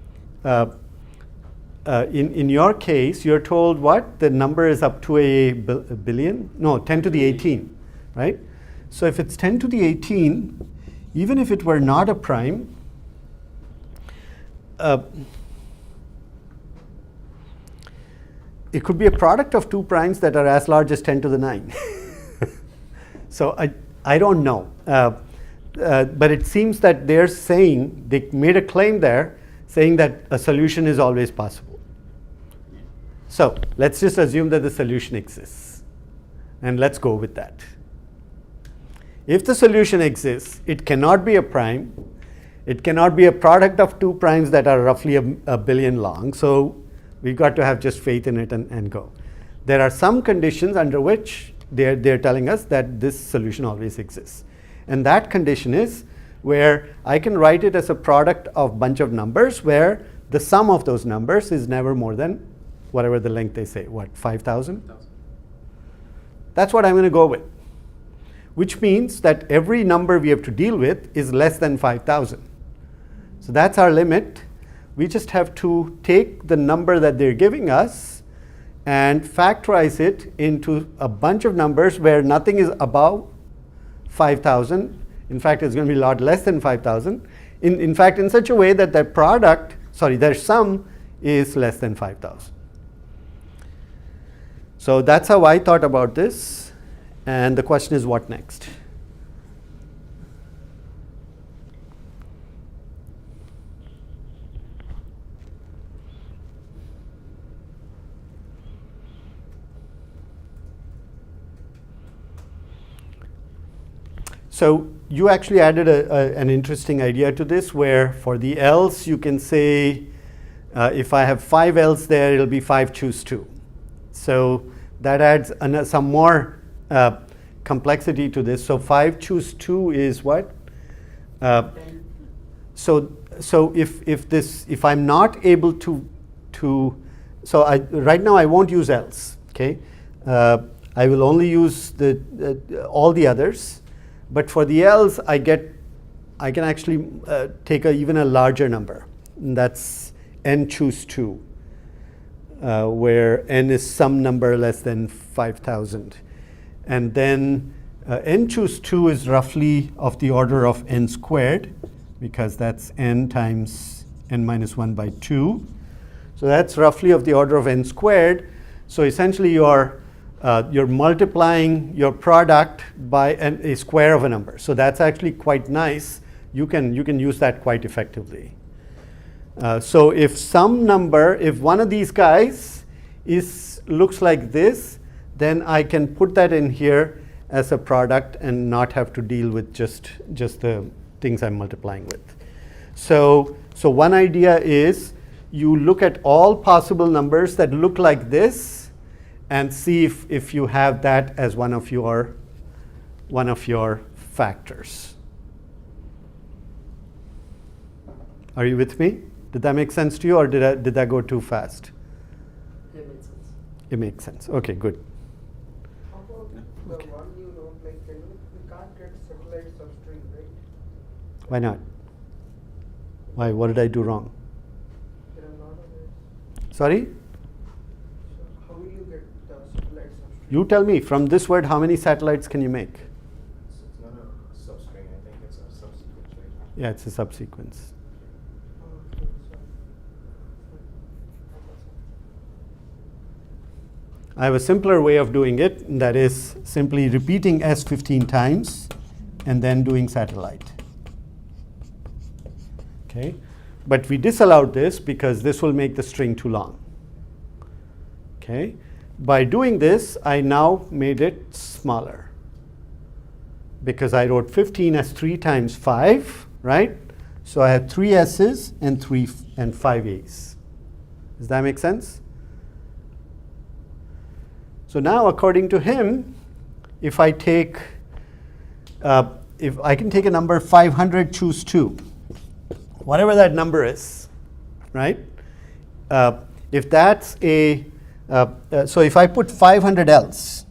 in your case, you're told what? The number is up to a billion? No, 10 to the 18, right? So if it's 10 to the 18, even if it were not a prime, it could be a product of 2 primes that are as large as 10 to the 9. So I don't know. But it seems that they're saying, they made a claim there saying that a solution is always possible. So let's just assume that the solution exists. And let's go with that. If the solution exists, it cannot be a prime. It cannot be a product of 2 primes that are roughly a billion long. So we've got to have just faith in it and go. There are some conditions under which they're telling us that this solution always exists. And that condition is where I can write it as a product of bunch of numbers where the sum of those numbers is never more than whatever the length they say, what, 5,000? That's what I'm going to go with, which means that every number we have to deal with is less than 5,000. So that's our limit. We just have to take the number that they're giving us and factorize it into a bunch of numbers where nothing is above 5,000. In fact, it's going to be a lot less than 5,000. In fact, in such a way that their sum is less than 5,000. So that's how I thought about this. And the question is, what next? So you actually added an interesting idea to this, where for the L's you can say, if I have 5 L's there, it'll be 5 choose 2. So that adds some more complexity to this. So 5 choose 2 is what? So if I'm not able to right now I won't use L's. Okay, I will only use all the others. But for the L's, I can actually take even a larger number. And that's n choose 2, where n is some number less than 5,000. And then n choose 2 is roughly of the order of n squared, because that's n times n minus 1 by 2. So that's roughly of the order of n squared. So essentially you're multiplying your product by a square of a number. So that's actually quite nice. You can use that quite effectively. So if some number, if one of these guys looks like this, then I can put that in here as a product and not have to deal with just the things I'm multiplying with. So one idea is you look at all possible numbers that look like this and see if you have that as one of your factors. Are you with me? Did that make sense to you, or did that go too fast? It makes sense. It makes sense. Okay, good. How about the one you don't like? We can't get satellite substring, right? Why not? Why? What did I do wrong? There are a lot of ways. Sorry? So how will you get the satellite substring? You tell me, from this word, how many satellites can you make? It's not a substring, I think it's a subsequence, right? Yeah, it's a subsequence. Okay, so I have a simpler way of doing it, and that is simply repeating S 15 times and then doing satellite. Okay? But we disallowed this because this will make the string too long. Okay? By doing this, I now made it smaller because I wrote 15 as 3 times 5, right? So I have 3 S's and 5 A's. Does that make sense? So now, according to him, if I take, if I can take a number 500, choose 2, whatever that number is, right? If that's a, so if I put 500 else,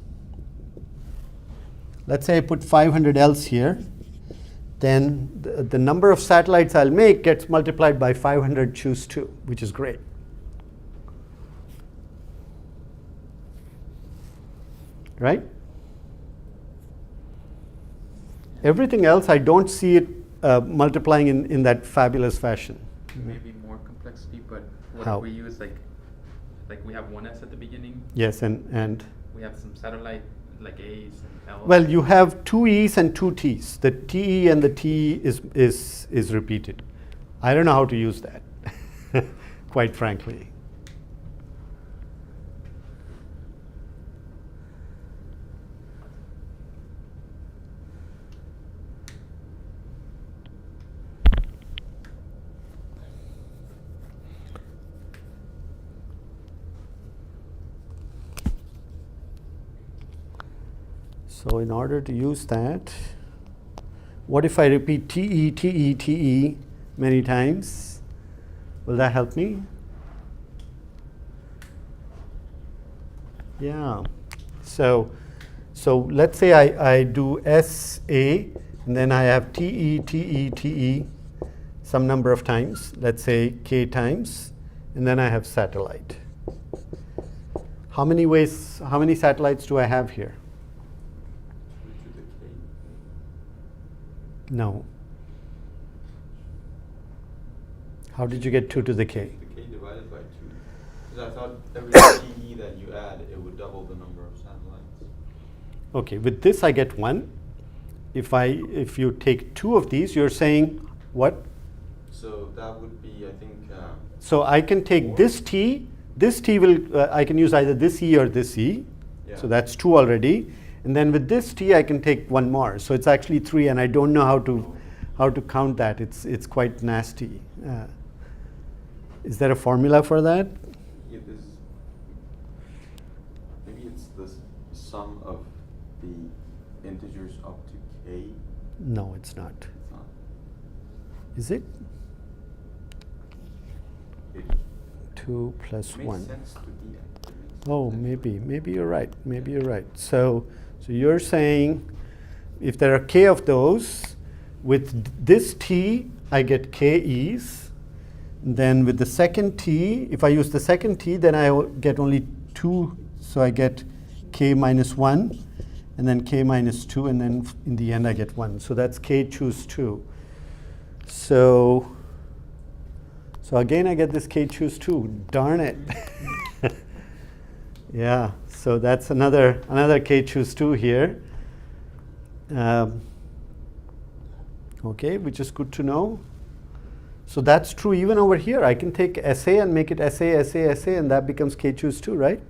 let's say I put 500 else here, then the number of satellites I'll make gets multiplied by 500, choose 2, which is great. Right? Everything else, I don't see it multiplying in that fabulous fashion. Maybe more complexity, but what How? if we use like we have one S at the beginning, Yes, and we have some satellite like A's and L's. well, you have 2 E's and 2 T's. The TE and the TE is repeated. I don't know how to use that, quite frankly. So in order to use that, what if I repeat TE, TE, TE many times? Will that help me? Yeah. So let's say I do SA, and then I have TE, TE, TE some number of times, let's say K times, and then I have satellite. How many satellites do I have here? No. How did you get 2 to the K? The K divided by 2. Because I thought every TE that you add, it would double the number of satellites. Okay, with this I get 1. If you take 2 of these, you're saying what? So that would be, I think. So I can take 4. this T will, I can use either this E or this E. Yeah. So that's 2 already. And then with this T, I can take 1 more. So it's actually 3, and I don't know how to count that. It's quite nasty. Is there a formula for that? It is, maybe it's the sum of the integers up to K. No, it's not. It's not. Is it? It 2 plus makes 1. sense to be. Oh, maybe you're right. Maybe you're right. So you're saying if there are K of those, with this T, I get KEs. Then with the second T, if I use the second T, then I get only 2. So I get K minus 1, and then K minus 2, and then in the end I get 1. So that's K choose 2. So again I get this K choose 2. Darn it. Yeah, so that's another K choose 2 here. Okay, which is good to know. So that's true even over here. I can take SA and make it SA, SA, SA, and that becomes K choose 2, right?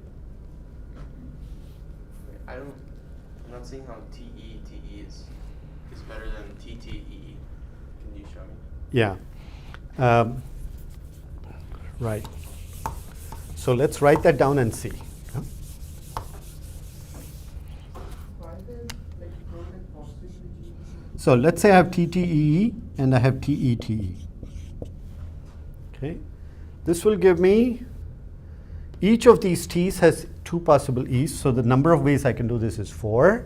I'm not seeing how TE is better than TTE. Can you show me? Yeah. Right. So let's write that down and see. Huh? Why then, like, don't it possibly be? So let's say I have TTEE and I have TETE. Okay. This will give me, each of these T's has 2 possible E's, so the number of ways I can do this is 4.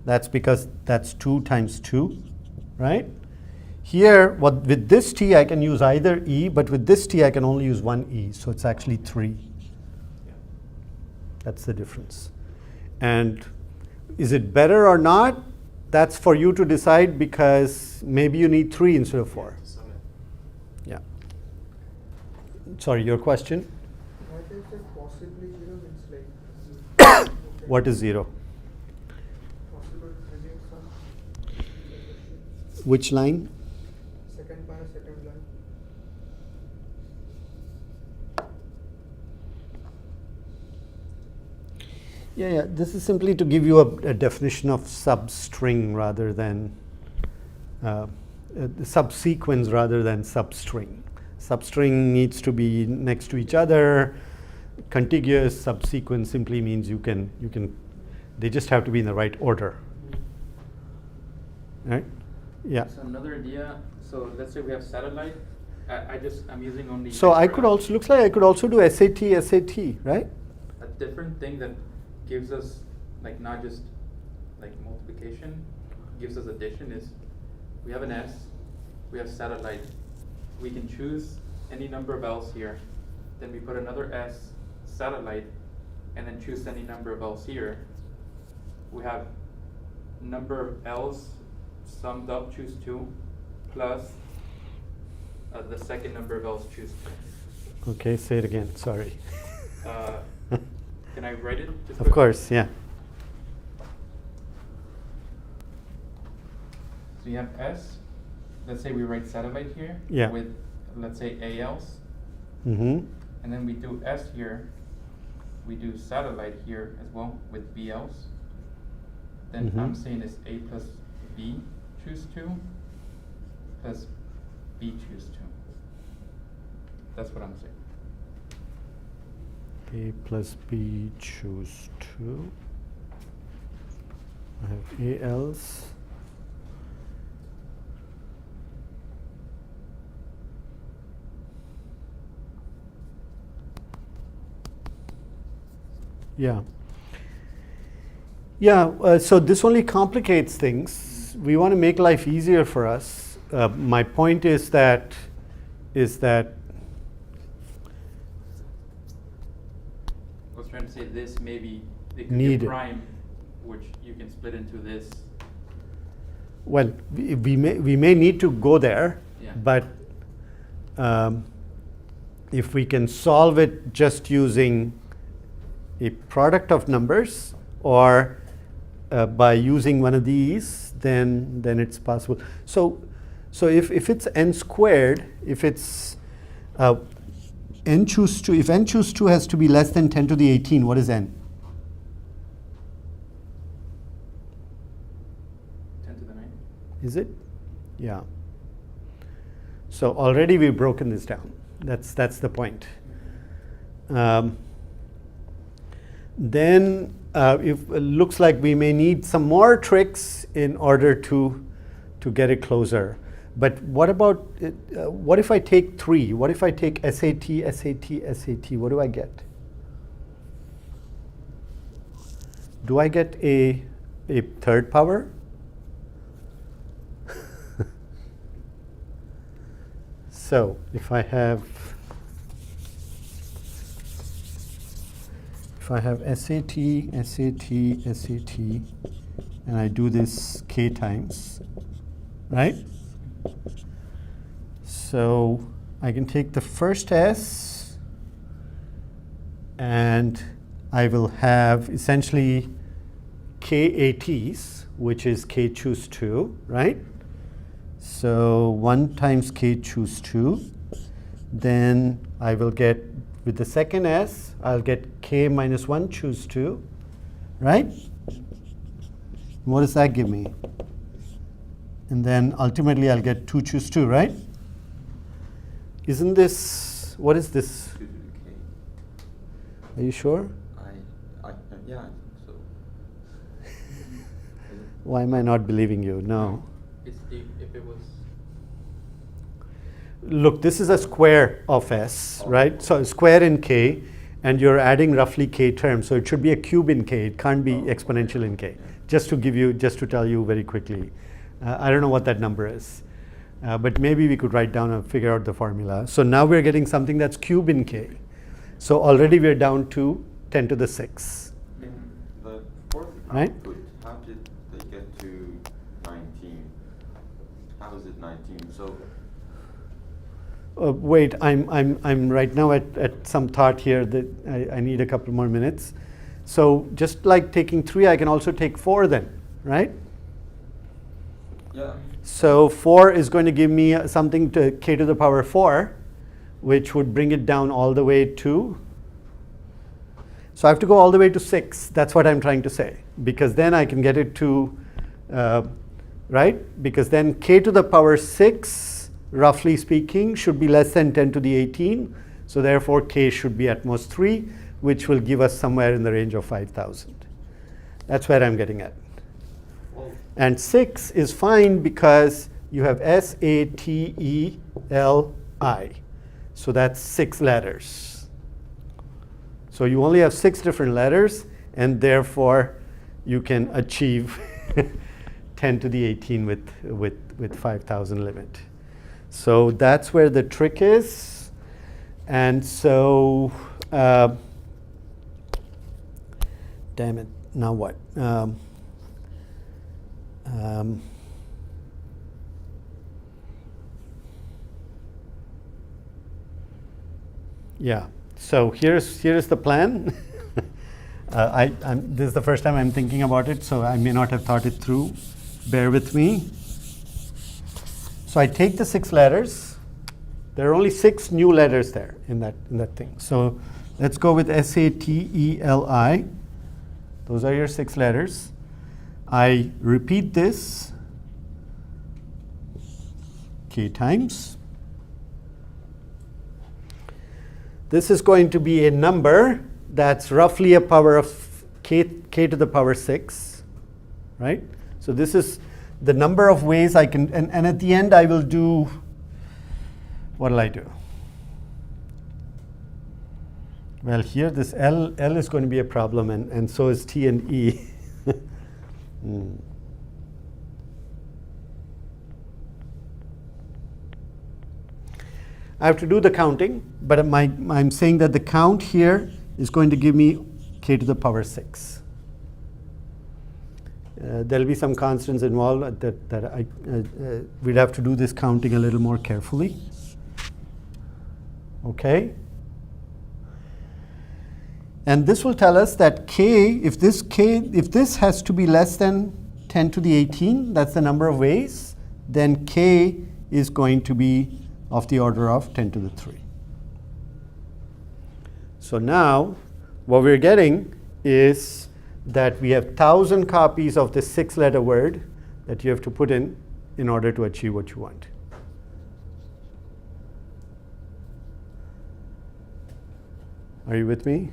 That's because that's 2 times 2, right? Here, with this T, I can use either E, but with this T, I can only use 1 E, so it's actually 3. That's the difference. And is it better or not? That's for you to decide, because maybe you need 3 instead of 4. Yeah. Sorry, your question? Why is it possibly 0? It's like. What is 0? Possible having some. Which line? Second bar, second line. Yeah, this is simply to give you a definition of substring rather than subsequence rather than substring. Substring needs to be next to each other. Contiguous subsequence simply means you can they just have to be in the right order. Right? Yeah. So another idea, so let's say we have satellite. I'm using only. So I extra could also, looks like I could also do SAT, SAT, right? a different thing that gives us, like, not just like multiplication, gives us addition is, we have an S, we have satellite, we can choose any number of L's here, then we put another S, satellite, and then choose any number of L's here. We have number of L's summed up, choose 2, plus the second number of L's, choose 2. Okay, say it again, sorry. Can I write it? Just Of course, yeah. So you have S. Let's say we write satellite here. Yeah. With, let's say, ALs. Mm-hmm. And then we do S here. We do satellite here as well with BLs. Then Mhm. I'm saying is A plus B choose 2 plus B choose 2. That's what I'm saying. A plus B choose 2. I have ALs. Yeah. Yeah, so this only complicates things. We want to make life easier for us. My point is that I was trying to say this maybe it could be Need a it. prime, which you can split into this. well, we may need to go there, Yeah. but if we can solve it just using a product of numbers or by using one of these, then it's possible. So if it's n squared, if it's n choose 2, if n choose 2 has to be less than 10 to the 18, what is n? 10 to the 9. Is it? Yeah. So already we've broken this down. That's the point. Then it looks like we may need some more tricks in order to get it closer. But what about what if I take 3? What if I take SAT, SAT, SAT? What do I get? Do I get a third power? So if I have SAT, SAT, SAT, and I do this k times, right? So I can take the first S and I will have essentially KATs, which is K choose 2, right? So 1 times k choose 2. Then I will get, with the second s, I'll get k minus 1 choose 2, right? What does that give me? And then ultimately I'll get 2 choose 2, right? Isn't this, what is this? 2 to the k. Are you sure? Yeah, I think so. Why am I not believing you? No. It's if it was. Look, this is a square of s, right? So a square in k, and you're adding roughly k terms. So it should be a cube in k. It can't be exponential in k. Just to tell you very quickly. I don't know what that number is. But maybe we could write down and figure out the formula. So now we're getting something that's cube in k. So already we're down to 10 to the 6. In the fourth Right? output, how did they get to 19? How is it 19? So Wait, I'm right now at some thought here that I need a couple more minutes. So just like taking 3, I can also take 4 then, right? yeah, So 4 is going to give me something to k to the power 4, which would bring it down all the way to, so I have to go all the way to 6. That's what I'm trying to say, because then I can get it to, right? Because then k to the power 6, roughly speaking, should be less than 10 to the 18. So therefore k should be at most 3, which will give us somewhere in the range of 5,000. That's where I'm getting at. well, And 6 is fine because you have SATELI. So that's 6 letters. So you only have 6 different letters, and therefore you can achieve 10 to the 18 with 5,000 limit. So that's where the trick is. And so, damn it, now what? Yeah, so here's the plan. This is the first time I'm thinking about it, so I may not have thought it through. Bear with me. So I take the 6 letters. There are only 6 new letters there in that thing. So let's go with SATELI. Those are your 6 letters. I repeat this k times. This is going to be a number that's roughly a power of k to the power 6, right? So this is the number of ways I can, and at the end I will do, what will I do? Well, here this L is going to be a problem, and so is T and E. I have to do the counting, but I'm saying that the count here is going to give me k to the power 6. There'll be some constants involved that we'd have to do this counting a little more carefully. Okay? And this will tell us that if this has to be less than 10 to the 18, that's the number of ways, then k is going to be of the order of 10 to the 3. So now what we're getting is that we have 1,000 copies of this 6-letter word that you have to put in order to achieve what you want. Are you with me?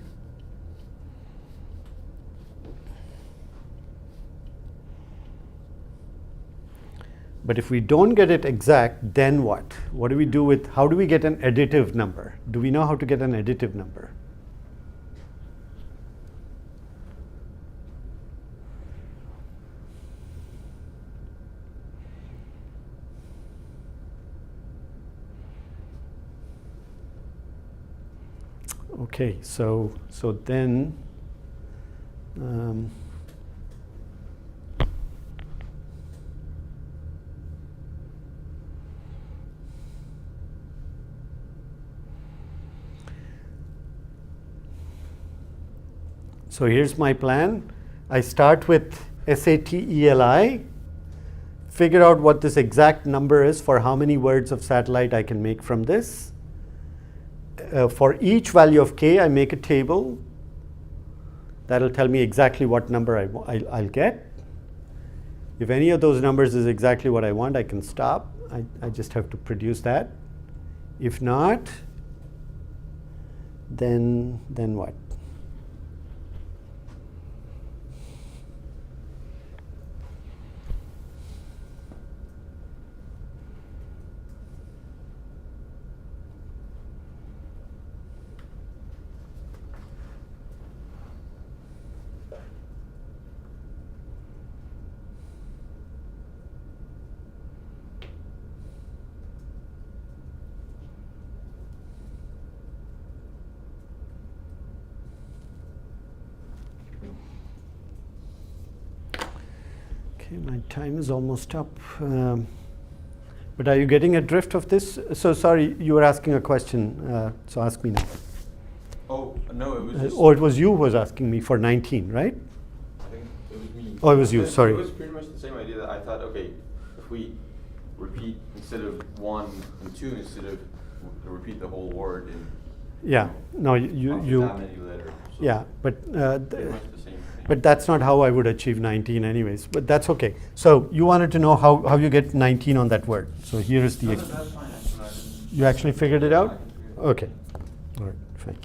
But if we don't get it exact, then what? What do we do with, how do we get an additive number? Do we know how to get an additive number? Okay, so then so here's my plan. I start with SATELI, figure out what this exact number is for how many words of satellite I can make from this. For each value of k, I make a table. That'll tell me exactly what number I'll get. If any of those numbers is exactly what I want, I can stop. I just have to produce that. If not, then what? My time is almost up. But are you getting a drift of this? So sorry, you were asking a question. So ask me now. Oh, no, it was just... Or it was you who was asking me for 19, right? I think it was me. Oh, it was you, sorry. It was pretty much the same idea that I thought, okay, if we repeat instead of 1 and 2, instead of repeat the whole word in... Yeah, no, that many letters. So yeah, but pretty much the same thing. but that's not how I would achieve 19 anyways, but that's okay. So you wanted to know how you get 19 on that word. So here is the... No, that's fine. I didn't- You actually figured it out? I can figure it out. Okay, all right, fine.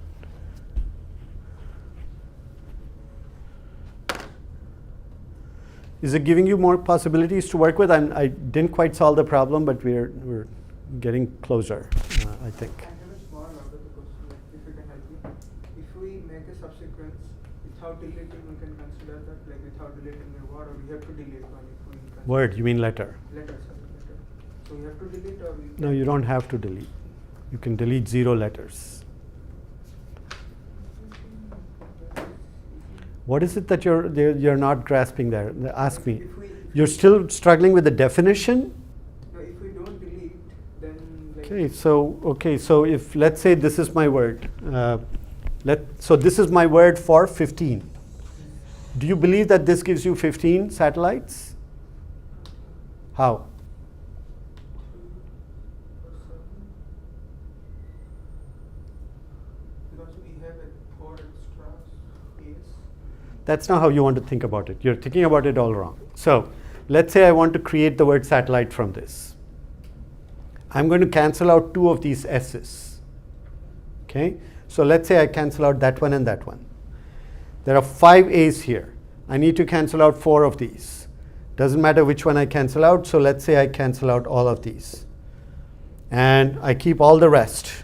Is it giving you more possibilities to work with? I didn't quite solve the problem, but we're getting closer, I think. I have a small order to question, like, if you can help me. If we make a subsequence without deleting, we can consider that, like without deleting a word, or we have to delete one if we consider Word, you mean letter? letter, sorry, letter. So we have to delete, or we No, you don't have to delete. You can delete 0 letters. What is it that you're not grasping there? Ask me. If we You're still struggling with the definition? no, if we don't delete, then like Okay, so if let's say this is my word, so this is my word for 15. Do you believe that this gives you 15 satellites? How? because we have a 4 extra space. That's not how you want to think about it. You're thinking about it all wrong. So let's say I want to create the word satellite from this. I'm going to cancel out 2 of these S's. Okay? So let's say I cancel out that one and that one. There are 5 A's here. I need to cancel out 4 of these. Doesn't matter which one I cancel out, so let's say I cancel out all of these. And I keep all the rest.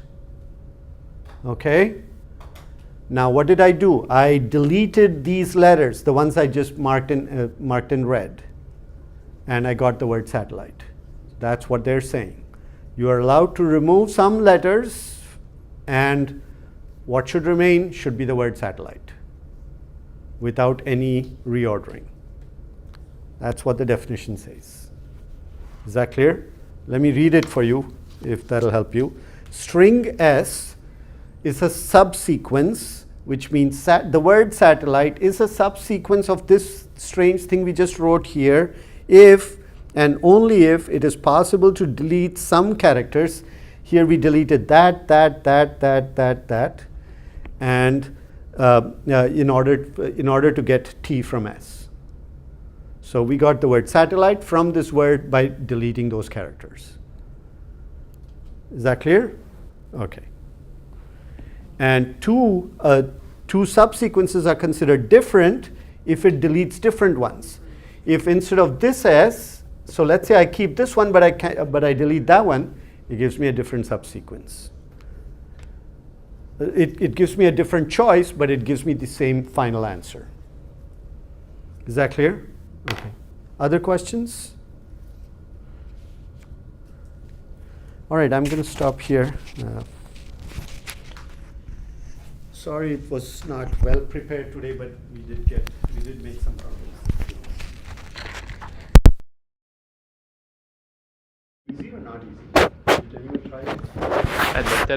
Okay? Now what did I do? I deleted these letters, the ones I just marked in red. And I got the word satellite. That's what they're saying. You are allowed to remove some letters, and what should remain should be the word satellite without any reordering. That's what the definition says. Is that clear? Let me read it for you, if that'll help you. String S is a subsequence, which means the word satellite is a subsequence of this strange thing we just wrote here, if and only if it is possible to delete some characters. Here we deleted that, and in order to get T from S. So we got the word satellite from this word by deleting those characters. Is that clear? Okay. And two subsequences are considered different if it deletes different ones. If instead of this S, so let's say I keep this one, but I delete that one, it gives me a different subsequence. It gives me a different choice, but it gives me the same final answer. Is that clear? Okay. Other questions? All right, I'm going to stop here. Sorry it was not well prepared today, but we did make some progress. Easy or not easy?